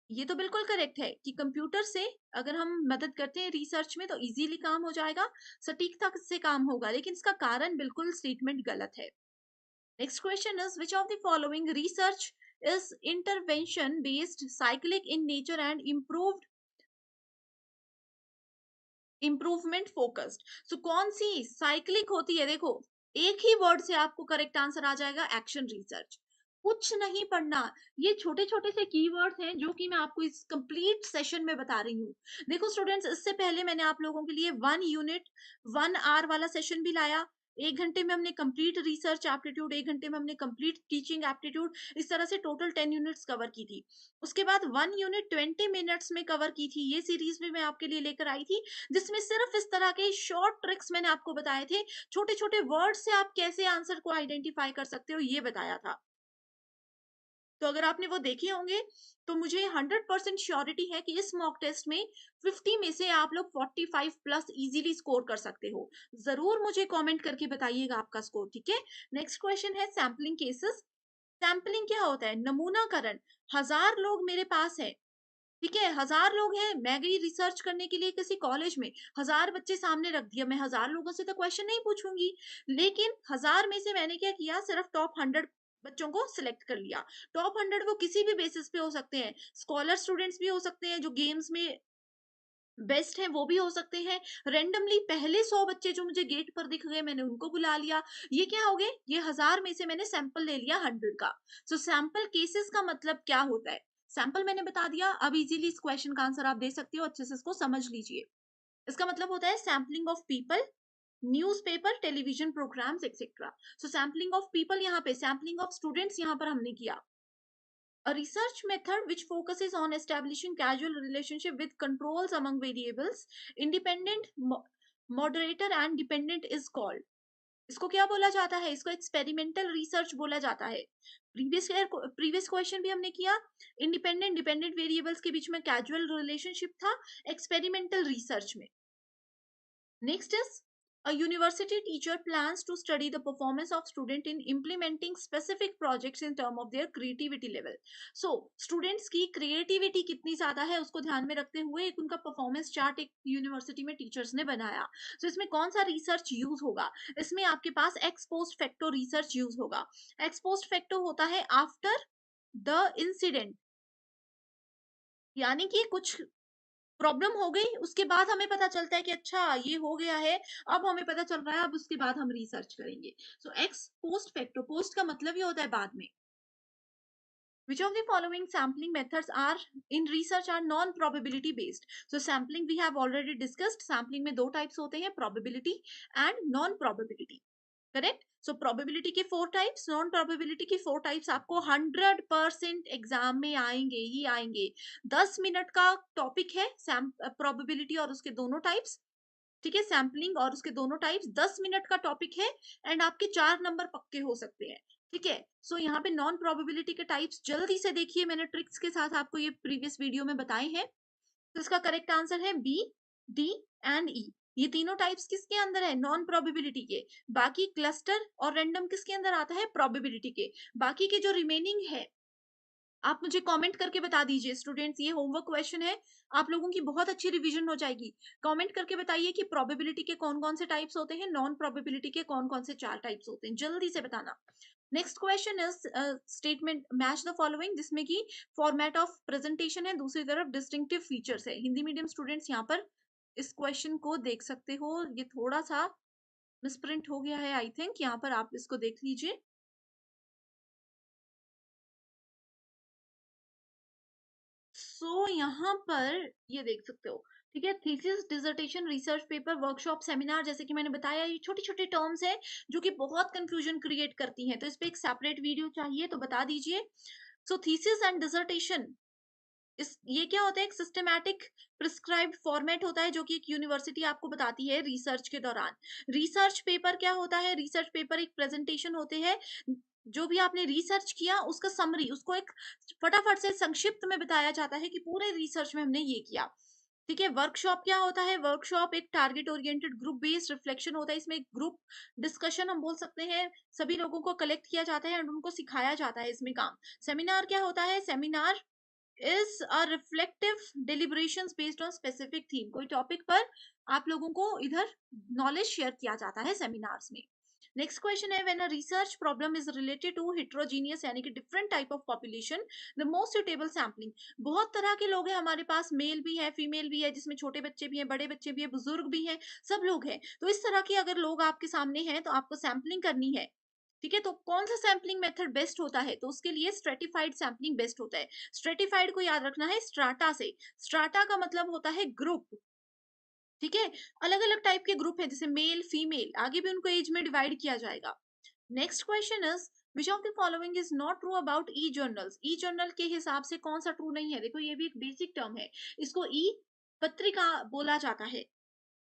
ये तो बिल्कुल करेक्ट है कि कंप्यूटर से अगर हम मदद करते हैं रिसर्च में तो इजीली काम हो जाएगा, सटीकता से काम होगा, लेकिन इसका कारण बिल्कुल स्टेटमेंट गलत है। Next question is which of the following research is intervention based, cyclic in nature and improvement focused. कौन सी साइक्लिक होती है? देखो एक ही वर्ड से आपको करेक्ट आंसर आ जाएगा, एक्शन रिसर्च। कुछ नहीं पढ़ना। ये छोटे-छोटे से कीवर्ड्स हैं जो कि मैं आपको इस कंप्लीट सेशन में बता रही हूँ। देखो स्टूडेंट्स, इससे पहले मैंने आप लोगों के लिए 1 यूनिट 1 आवर वाला सेशन भी लाया। 1 घंटे में हमने कंप्लीट रिसर्च एप्टीट्यूड, 1 घंटे में हमने कंप्लीट टीचिंग एप्टीट्यूड, इस तरह से टोटल 10 यूनिट्स कवर की थी। उसके बाद 1 यूनिट 20 मिनट्स में कवर की थी। ये सीरीज़ भी मैं आपके लिए लेकर आई थी, जिसमें सिर्फ इस तरह के शॉर्ट ट्रिक्स मैंने आपको बताए थे। छोटे-छोटे वर्ड से आप कैसे आंसर को आइडेंटिफाई कर सकते हो, ये बताया था। तो अगर आपने वो देखे होंगे, तो मुझे 100% श्योरिटी है कि इस मॉक टेस्ट में 50 में से आप लोग 45 प्लस इजीली स्कोर कर सकते हो। ज़रूर मुझे कमेंट करके बताइएगा आपका स्कोर, ठीक है? नेक्स्ट क्वेश्चन है सैंपलिंग केसेस। सैंपलिंग क्या होता है? नमूनाकरण। 1000 लोग मेरे पास हैं, ठीक है? 1000 लोग हैं, मैं गई रिसर्च करने के लिए किसी कॉलेज में, 1000 बच्चे सामने रख दिया, मैं 1000 लोगों से तो क्वेश्चन नहीं पूछूँगी। लेकिन 1000 में से मैंने क्या किया, सिर्फ टॉप 100 बच्चों को सिलेक्ट कर लिया। टॉप 100 वो किसी भी बेसिस पे हो सकते हैं, स्कॉलर स्टूडेंट्स भी हो सकते हैं, जो गेम्स में बेस्ट हैं वो भी हो सकते हैं। रैंडमली पहले 100 बच्चे जो मुझे गेट पर दिख गए, मैंने उनको बुला लिया। ये क्या हो गए? ये 1000 में से मैंने सैंपल ले लिया 100 का। सो सैंपल केसेस का मतलब क्या होता है? सैंपल मैंने बता दिया, अब इजीली इस क्वेश्चन का आंसर आप दे सकते हो, अच्छे से इसको समझ लीजिए। इसका मतलब होता है sampling of people, newspaper, television programmes etcetera. So sampling of people यहाँ पे, सैंपलिंग ऑफ स्टूडेंट्स यहाँ पर हमने किया। A research method which focuses on establishing causal relationship with controls among variables, independent, moderator and dependent is called. इसको क्या बोला जाता है? इसको एक्सपेरिमेंटल रिसर्च बोला जाता है। प्रीवियस क्वेश्चन भी हमने किया, इंडिपेंडेंट डिपेंडेंट वेरिएबल्स के बीच में कैजुअल रिलेशनशिप था एक्सपेरिमेंटल रिसर्च में। Next is a university teacher plans to study the performance of student in implementing specific projects in term of their creativity level. So students की creativity कितनी ज्यादा है उसको ध्यान में रखते हुए एक उनका performance chart एक यूनिवर्सिटी में टीचर्स ने बनाया। तो इसमें कौन सा रिसर्च यूज होगा? इसमें आपके पास ex post facto research use होगा। एक्स पोस्ट फैक्टो होता है आफ्टर द इंसिडेंट, यानी कि कुछ प्रॉब्लम हो गई, उसके बाद हमें पता चलता है कि अच्छा ये हो गया है, अब हमें पता चल रहा है, अब उसके बाद हम रिसर्च करेंगे। सो एक्स पोस्ट फैक्टो, पोस्ट का मतलब ये होता है बाद में। Which of the following sampling methods are in research are non probability based? So sampling we have already discussed, sampling में दो types होते हैं, probability and non probability, correct? So probability के 4 टाइप्स, नॉन प्रोबेबिलिटी के 4 types आपको 100% exam में आएंगे ही आएंगे। 10 मिनट का टॉपिक है प्रोबेबिलिटी और उसके दोनों टाइप्स, ठीक है? सैम्पलिंग और उसके दोनों टाइप्स 10 मिनट का टॉपिक है एंड आपके 4 नंबर पक्के हो सकते हैं, ठीक है? सो यहाँ पे नॉन प्रोबेबिलिटी के टाइप्स जल्दी से देखिए, मैंने ट्रिक्स के साथ आपको ये प्रीवियस वीडियो में बताए हैं। तो इसका करेक्ट आंसर है बी, डी एंड ई। ये तीनों टाइप्स किसके अंदर है? नॉन प्रोबेबिलिटी के। बाकी क्लस्टर और रैंडम किसके अंदर आता है? प्रोबेबिलिटी के। बाकी के जो रिमेनिंग है, आप मुझे कमेंट करके बता दीजिए स्टूडेंट्स, ये होमवर्क क्वेश्चन है, आप लोगों की बहुत अच्छी रिवीजन हो जाएगी। कमेंट करके बताइए कि प्रोबेबिलिटी के कौन कौन से टाइप्स होते हैं, नॉन प्रोबेबिलिटी के कौन कौन से 4 टाइप्स होते हैं, जल्दी से बताना। Next question is statement match the following, जिसमें कि फॉर्मेट ऑफ प्रेजेंटेशन है, दूसरी तरफ डिस्टिंक्टिव फीचर्स है। हिंदी मीडियम स्टूडेंट्स यहाँ पर इस क्वेश्चन को देख सकते हो, ये थोड़ा सा मिसप्रिंट हो गया है आई थिंक, यहाँ पर आप इसको देख लीजिए। सो यहाँ पर ये देख सकते हो, ठीक है? Thesis, dissertation, research paper, workshop, seminar, जैसे कि मैंने बताया ये छोटी छोटी टर्म्स हैं जो कि बहुत कंफ्यूजन क्रिएट करती हैं, तो इस पे एक सेपरेट वीडियो चाहिए तो बता दीजिए। सो थीसिस एंड डिसर्टेशन, इस ये क्या होता है? एक सिस्टमैटिक प्रिस्क्राइब्ड फॉर्मेट होता है जो कि एक यूनिवर्सिटी आपको बताती है रिसर्च के दौरान। रिसर्च पेपर क्या होता है? रिसर्च पेपर एक प्रेजेंटेशन होते हैं, जो भी आपने रिसर्च किया उसका समरी, उसको एक फटाफट से संक्षिप्त में बताया जाता है कि पूरे रिसर्च में हमने ये किया, ठीक है? वर्कशॉप क्या होता है? वर्कशॉप एक target oriented group based reflection होता है, इसमें एक ग्रुप डिस्कशन हम बोल सकते हैं, सभी लोगों को कलेक्ट किया जाता है और उनको सिखाया जाता है इसमें काम। सेमिनार क्या होता है? Seminar is a reflective deliberations based on specific theme, कोई टॉपिक पर आप लोगों को इधर नॉलेज शेयर किया जाता है सेमिनार्स में। नेक्स्ट क्वेश्चन है when a research problem is related to heterogeneous यानी कि different type of population, the most suitable sampling. बहुत तरह के लोग हैं हमारे पास, मेल भी है, फीमेल भी है, जिसमें छोटे बच्चे भी हैं, बड़े बच्चे भी हैं, बुजुर्ग भी हैं, सब लोग हैं। तो इस तरह के अगर लोग आपके सामने हैं तो आपको सैम्पलिंग करनी है। ठीक है, तो कौन सा सैम्पलिंग मेथड बेस्ट होता है? तो उसके लिए स्ट्रेटिफाइड सैम्पलिंग बेस्ट होता है। स्ट्रेटिफाइड को याद रखना है स्ट्राटा से। स्ट्राटा का मतलब होता है ग्रुप, ठीक है? अलग-अलग टाइप के ग्रुप है, जैसे मेल, फीमेल, आगे भी उनको एज में डिवाइड किया जाएगा। Next question is which of the following is not true about E journals? E journal के हिसाब से कौन सा ट्रू नहीं है? देखो ये भी एक बेसिक टर्म है, इसको ई पत्रिका बोला जाता है।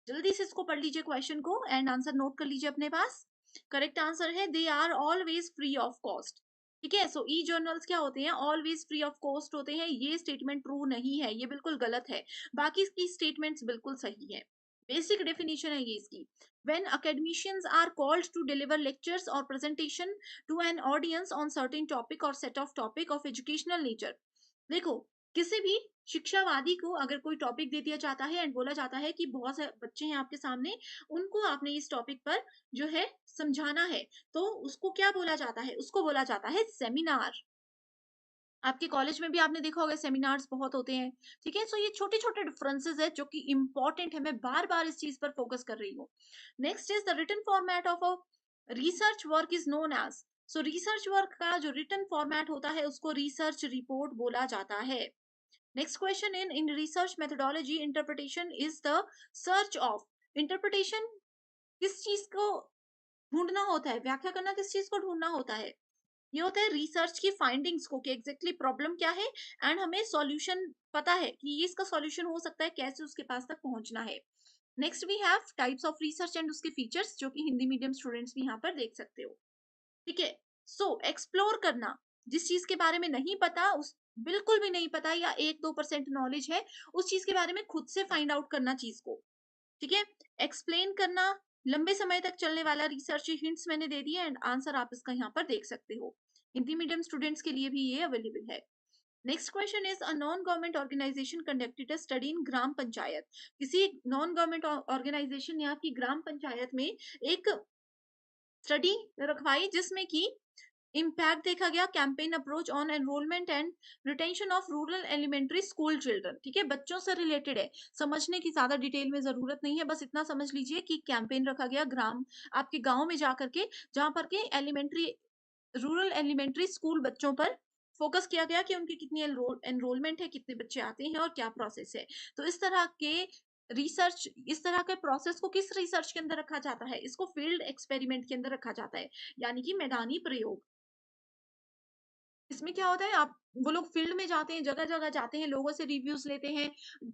जल्दी से इसको पढ़ लीजिए क्वेश्चन को एंड आंसर नोट कर लीजिए अपने पास। करेक्ट आंसर है they are always free of cost. ठीक है, सो ई जर्नल्स क्या होते हैं? ऑलवेज फ्री ऑफ कॉस्ट होते हैं। ये स्टेटमेंट ट्रू नहीं है, ये बिल्कुल गलत है। बाकी की स्टेटमेंट्स बिल्कुल सही है। बेसिक डेफिनेशन है ये इसकी। when academicians are called to deliver lectures or presentation to an audience on certain topic or set of topic of educational nature। देखो, किसी भी शिक्षावादी को अगर कोई टॉपिक दे दिया जाता है एंड बोला जाता है कि बहुत से बच्चे हैं आपके सामने, उनको आपने इस टॉपिक पर जो है समझाना है, तो उसको क्या बोला जाता है? उसको बोला जाता है सेमिनार। आपके कॉलेज में भी आपने देखा होगा सेमिनार्स बहुत होते हैं, ठीक है? सो ये छोटे-छोटे डिफरेंसेस है जो कि इंपॉर्टेंट है, मैं बार-बार इस चीज पर फोकस कर रही हूँ। Next is the written format of a research work is known as. So research work का जो रिटन फॉर्मेट होता है उसको रिसर्च रिपोर्ट बोला जाता है। Next question in research methodology interpretation is the search of. Interpretation किस चीज को ढूंढना होता है? व्याख्या करना किस चीज को ढूंढना होता है? ये होता है रिसर्च की फाइंडिंग्स को, कि एग्जैक्टली प्रॉब्लम क्या है एंड हमें सॉल्यूशन पता है कि ये इसका सॉल्यूशन हो सकता है, कैसे उसके पास तक पहुंचना है। Next we have types of research and उसके फीचर्स, जो कि हिंदी मीडियम स्टूडेंट्स भी यहाँ पर देख सकते हो। ठीक है, सो एक्सप्लोर करना, जिस चीज के बारे में नहीं पता, उस बिल्कुल भी नहीं पता या 1-2% नॉलेज है, उस चीज के बारे में खुद से फाइंड आउट करना चीज को। ठीक है, एक्सप्लेन करना, लंबे समय तक चलने वाला रिसर्च, हिंट्स मैंने दे दिए एंड आंसर आप इसका यहाँ पर देख सकते हो। हिंदी मीडियम स्टूडेंट्स के लिए भी ये अवेलेबल है। Next question is a non government organization conducted a study in gram panchayat. किसी नॉन गवर्नमेंट ऑर्गेनाइजेशन या की ग्राम पंचायत में एक स्टडी रखवाई, जिसमें कि इम्पैक्ट देखा गया campaign approach on enrolment and retention of rural elementary school children. ठीक है, बच्चों से रिलेटेड है, समझने की ज्यादा डिटेल में जरूरत नहीं है, बस इतना समझ लीजिए कि कैंपेन रखा गया ग्राम, आपके गांव में जाकर के, जहां पर के एलिमेंट्री रूरल एलिमेंट्री स्कूल बच्चों पर फोकस किया गया कि उनकी कितनी एनरोलमेंट है, कितने बच्चे आते हैं और क्या प्रोसेस है। तो इस तरह के रिसर्च, इस तरह के प्रोसेस को किस रिसर्च के अंदर रखा जाता है? इसको फील्ड एक्सपेरिमेंट के अंदर रखा जाता है, यानी कि मैदानी प्रयोग। इसमें क्या होता है, आप वो लोग फील्ड में जाते हैं, जगह-जगह जाते हैं, लोगों से रिव्यूज लेते हैं,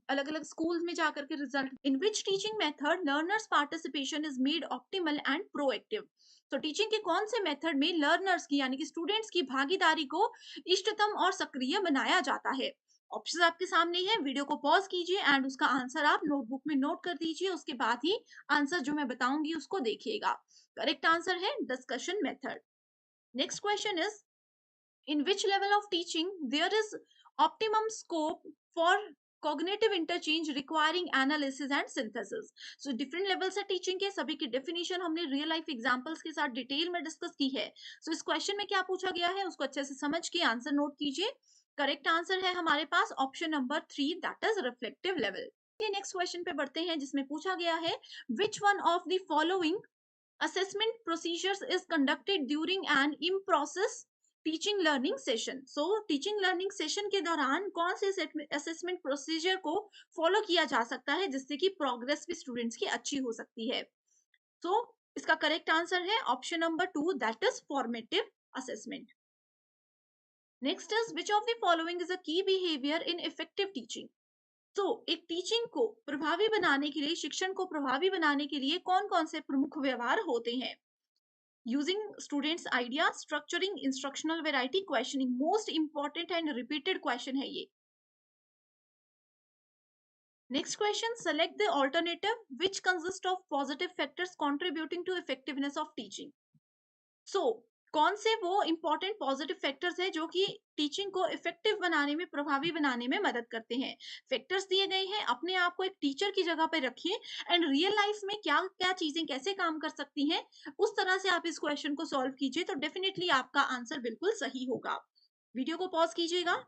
अलग-अलग स्कूल्स में जाकर के result. In which teaching method learners participation is made optimal and proactive. तो टीचिंग के कौन से मेथड में लर्नर्स की यानी कि स्टूडेंट्स की भागीदारी को इष्टतम और सक्रिय बनाया जाता है? ऑप्शन आपके सामने है, वीडियो को पॉज कीजिए एंड उसका आंसर आप नोटबुक में नोट कर दीजिए, उसके बाद ही आंसर जो मैं बताऊंगी उसको देखिएगा। करेक्ट आंसर है discussion method. Next question is in which level of teaching there is optimum scope for cognitive interchange requiring analysis and synthesis। so different levels है teaching के, सभी की definition हमने real life examples के साथ detail में discuss की है। so इस क्वेश्चन में क्या पूछा गया है उसको अच्छे से समझ के आंसर नोट कीजिए। करेक्ट आंसर है हमारे पास option number 3, that is reflective level. Next question पे बढ़ते हैं, जिसमें पूछा गया है which one of the following assessment procedures is conducted during an in process teaching learning session. So teaching learning session के दौरान कौन से असेसमेंट प्रोसीजर को फॉलो किया जा सकता है जिससे कि प्रोग्रेस भी स्टूडेंट्स की अच्छी हो सकती है? सो इसका करेक्ट आंसर है option number 2, that is formative assessment. Next is which of the following is अ की बिहेवियर इन इफेक्टिव टीचिंग। तो एक टीचिंग को प्रभावी बनाने के लिए, शिक्षण को प्रभावी बनाने के लिए कौन कौन से प्रमुख व्यवहार होते हैं? using students idea, structuring instructional variety, questioning, most important and repeated question है ये। next question, select the alternative which consists of positive factors contributing to effectiveness of teaching। so कौन से वो इंपॉर्टेंट पॉजिटिव फैक्टर्स हैं जो कि teaching को effective बनाने में, प्रभावी बनाने में मदद करते हैं? फैक्टर्स दिए गए हैं, अपने आप को एक टीचर की जगह पे रखिए एंड रियल लाइफ में क्या क्या चीजें कैसे काम कर सकती हैं, उस तरह से आप इस क्वेश्चन को सॉल्व कीजिए, तो डेफिनेटली आपका आंसर बिल्कुल सही होगा। वीडियो को पॉज कीजिएगा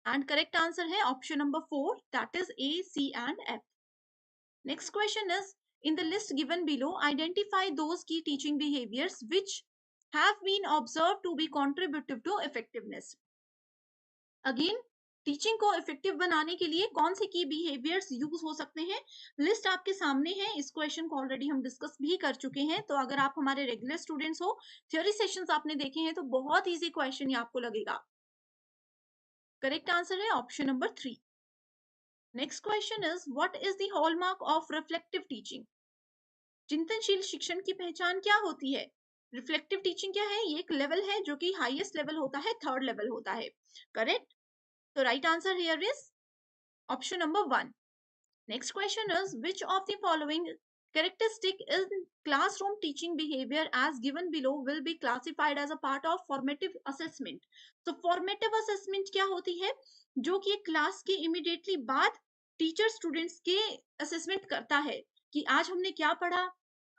एंड करेक्ट आंसर है option number 4, that is A, C and F. Next question is in the list given below identify those key teaching behaviours which have been observed to be contributive to effectiveness. Again, teaching को effective बनाने के लिए कौन से की behaviours use हो सकते हैं, लिस्ट आपके सामने है। इस क्वेश्चन को ऑलरेडी हम डिस्कस भी कर चुके हैं, तो अगर आप हमारे रेगुलर स्टूडेंट्स हो, थ्योरी सेशंस आपने देखे हैं, तो बहुत इजी क्वेश्चन ये आपको लगेगा। करेक्ट आंसर है option number 3। Next question is what is the hallmark of reflective teaching? चिंतनशील शिक्षण की पहचान क्या होती है? रिफ्लेक्टिव टीचिंग क्या है? ये एक लेवल है जो कि हाईएस्ट लेवल होता है, थर्ड लेवल होता है। करेक्ट, तो right answer here is option number 1। Next question is which of the following characteristic in classroom teaching behavior as given below will be classified as a part of formative assessment? तो formative assessment क्या होती है? जो कि class के immediately बाद teacher students के assessment करता है कि आज हमने क्या पढ़ा,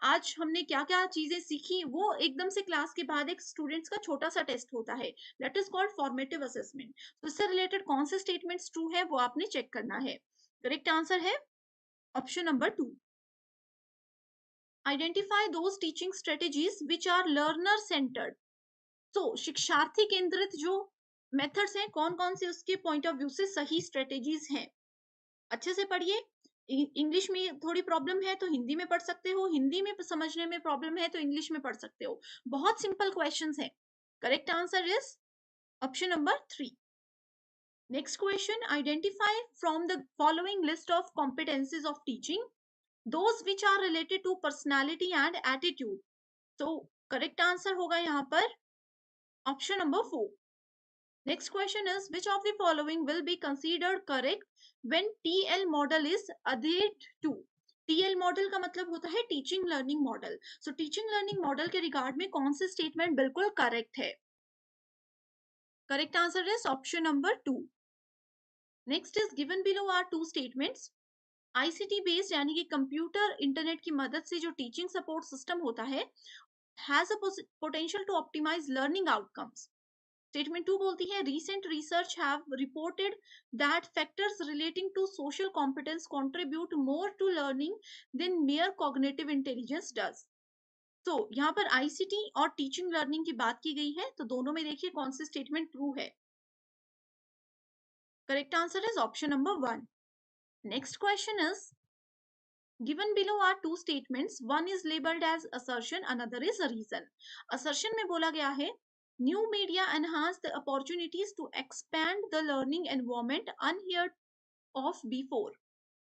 आज हमने क्या क्या चीजें सीखी, वो एकदम से क्लास के बाद एक स्टूडेंट्स का छोटा सा टेस्ट होता है, that is called formative assessment. तो इससे रिलेटेड कौन से स्टेटमेंट्स ट्रू है वो आपने चेक करना है। करेक्ट आंसर है option number 2। Identify those teaching strategies which are learner centred. तो शिक्षार्थी केंद्रित जो मेथड्स हैं, कौन कौन से उसके पॉइंट ऑफ व्यू से सही स्ट्रेटेजीज हैं। अच्छे से पढ़िए। इंग्लिश में थोड़ी प्रॉब्लम है तो हिंदी में पढ़ सकते हो, हिंदी में समझने में प्रॉब्लम है तो इंग्लिश में पढ़ सकते हो। बहुत सिंपल क्वेश्चंस हैं। Correct answer is option number 3। Next question, identify from the following list of competencies of teaching those which are related to personality and attitude। तो करेक्ट आंसर होगा यहाँ पर option number 4। Next question is which of the following will be considered correct when TL model is adhered to। TL model का मतलब होता है teaching learning model. So teaching learning model के regard में कौन से स्टेटमेंट बिल्कुल करेक्ट है? Correct answer is option number 2। Next is given below are two statements. ICT based यानी कि कंप्यूटर इंटरनेट की मदद से जो टीचिंग सपोर्ट सिस्टम होता है has a potential to optimise learning outcomes. Statement 2 बोलती है recent research have reported that factors relating to social competence contribute more to learning than mere cognitive intelligence does। तो यहाँ पर आईसीटी और teaching learning की बात की गई है, तो दोनों में देखिए कौन सी स्टेटमेंट ट्रू है। Correct answer is option number 1। Next question is given below are two statements, one is labeled as assertion, another is a reason। assertion में बोला गया है new media enhance the opportunities to expand the learning environment unheard of before।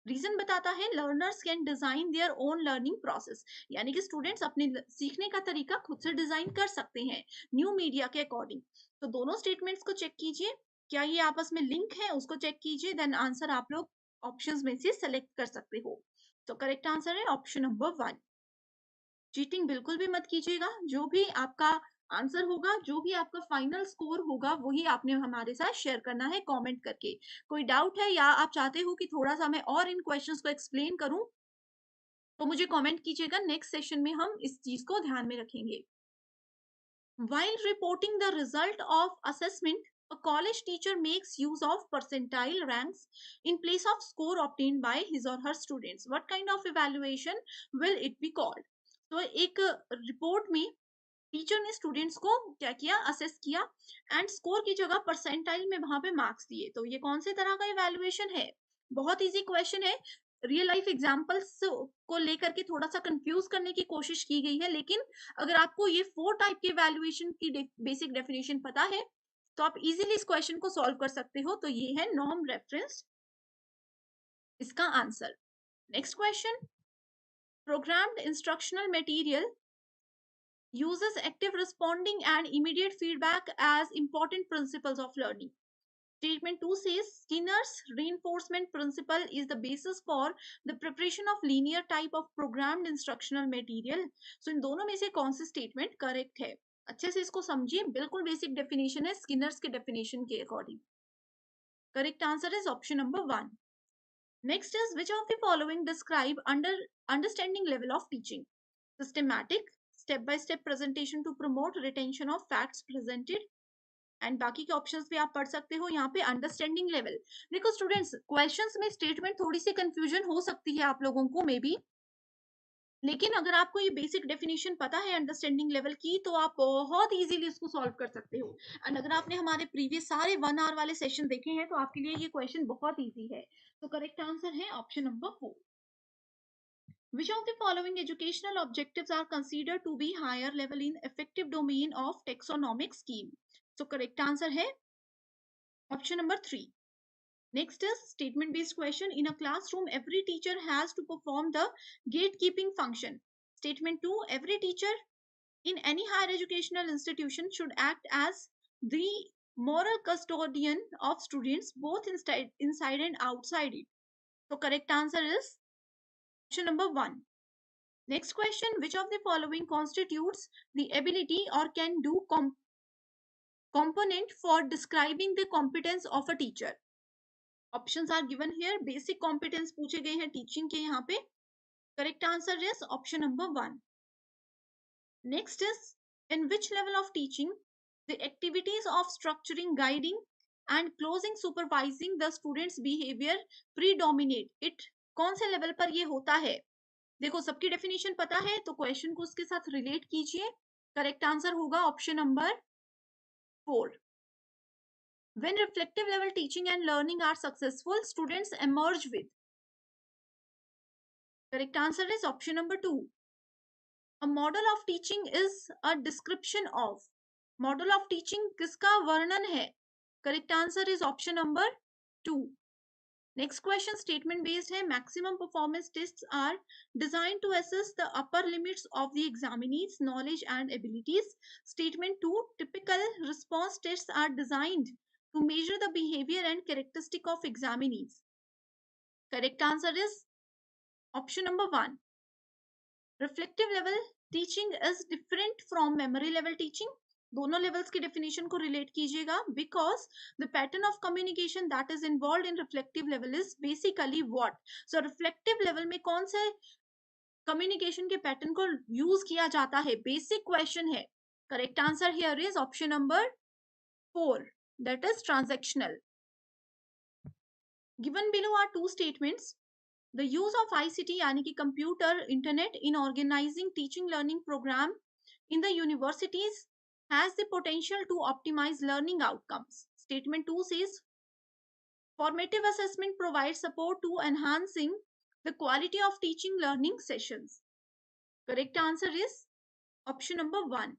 Reason बताता है learners can design their own learning process, यानी कि students अपने सीखने का तरीका खुद से डिजाइन कर सकते हैं न्यू मीडिया के अकॉर्डिंग। तो दोनों स्टेटमेंट्स को चेक कीजिए, क्या ये आपस में लिंक है, उसको चेक कीजिए, देन आंसर आप लोग ऑप्शंस में से सेलेक्ट कर सकते हो। तो करेक्ट आंसर है ऑप्शन नंबर 1। चीटिंग बिल्कुल भी मत कीजिएगा, जो भी आपका आंसर होगा, जो भी आपका फाइनल स्कोर होगा, वही आपने हमारे साथ शेयर करना है कमेंट करके। कोई डाउट है या आप चाहते हो कि थोड़ा सा मैं और इन क्वेश्चंस को एक्सप्लेन करूं, तो मुझे कमेंट कीजिएगा। नेक्स्ट सेशन में हम इस चीज को ध्यान में रखेंगे। While reporting the result of assessment, a college teacher makes use of percentile ranks in place of score obtained by his or her students। What kind of evaluation will it be called? तो एक report में teacher ने students को क्या किया, assess किया and score की जगह परसेंटाइल में वहां पे मार्क्स दिए। तो ये कौन से तरह का इवैल्यूएशन है? बहुत इजी क्वेश्चन है। रियल लाइफ एग्जांपल्स को लेकर के थोड़ा सा कंफ्यूज करने की कोशिश की गई है, लेकिन अगर आपको ये 4 टाइप के इवैल्यूएशन की बेसिक डेफिनेशन पता है तो आप इजीली इस क्वेश्चन को सॉल्व कर सकते हो। तो ये है नॉर्म रेफरेंस इसका answer. Next question, programmed instructional material uses active responding and immediate feedback as important principles of learning। Statement 2 says Skinner's reinforcement principle is the basis for the preparation of linear type of programmed instructional material। So इन दोनों में से कौन सी statement correct है? अच्छे से इसको समझिए, बिल्कुल बेसिक डेफिनेशन है स्किनर्स के डेफिनेशन के according. Correct answer is option number 1। Next is which of the following describe understanding level of teaching? Systematic, step by step presentation to promote retention of facts presented। And बाकी के options भी आप पढ़ सकते हो। यहाँ पे अंडरस्टैंडिंग लेवल, देखो स्टूडेंट्स क्वेश्चंस में स्टेटमेंट थोड़ी सी कंफ्यूजन हो सकती है आप लोगों को मे बी, लेकिन अगर आपको ये बेसिक डेफिनेशन पता है अंडरस्टैंडिंग लेवल की, तो आप बहुत इजीली इसको सॉल्व कर सकते हो। एंड अगर आपने हमारे प्रीवियस सारे 1 आवर वाले सेशन देखे हैं, तो आपके लिए ये क्वेश्चन बहुत इजी है। तो करेक्ट आंसर है option number 4। Which of the following educational objectives are considered to be higher level in effective domain of taxonomic scheme? So correct answer है option number 3. Next is statement based question. In a classroom, every teacher has to perform the gatekeeping function. Statement 2. Every teacher in any higher educational institution should act as the moral custodian of students both inside and outside it. So correct answer is option number 1. Next question. Which of the following constitutes the ability or can do component for describing the competence of a teacher? Options are given here. Basic competence पूछे गए हैं teaching के यहाँ पे. Correct answer is option number 1. Next is, in which level of teaching the activities of structuring, guiding and closing supervising the students behavior predominate? It कौन से level पर ये होता है? देखो सबकी डेफिनेशन पता है, तो क्वेश्चन को उसके साथ रिलेट कीजिए। करेक्ट आंसर होगा option number 4. When reflective level teaching and learning are successful, students emerge with. Correct answer is option number 2. A model of teaching is a description of. Model of teaching किसका वर्णन है? Correct answer is option number 2. Next question statement based है. Maximum performance tests are designed to assess the upper limits of the examinee's knowledge and abilities. Statement 2. Typical response tests are designed to measure the behavior and characteristic of examinees. Correct answer is option number 1. Reflective level teaching is different from memory level teaching. दोनों levels की definition को relate कीजिएगा, because the pattern of communication that is involve in reflective level is basically what. So reflective level में कौन से communication के pattern को use किया जाता है? बेसिक क्वेश्चन है. Correct answer here is option number 4, that is transactional. Given below are 2 statements. The use of ICT यानी कि computer internet in organizing teaching learning program in the universities has the potential to optimize learning outcomes. Statement 2 says formative assessment provides support to enhancing the quality of teaching learning sessions. Correct answer is option number 1.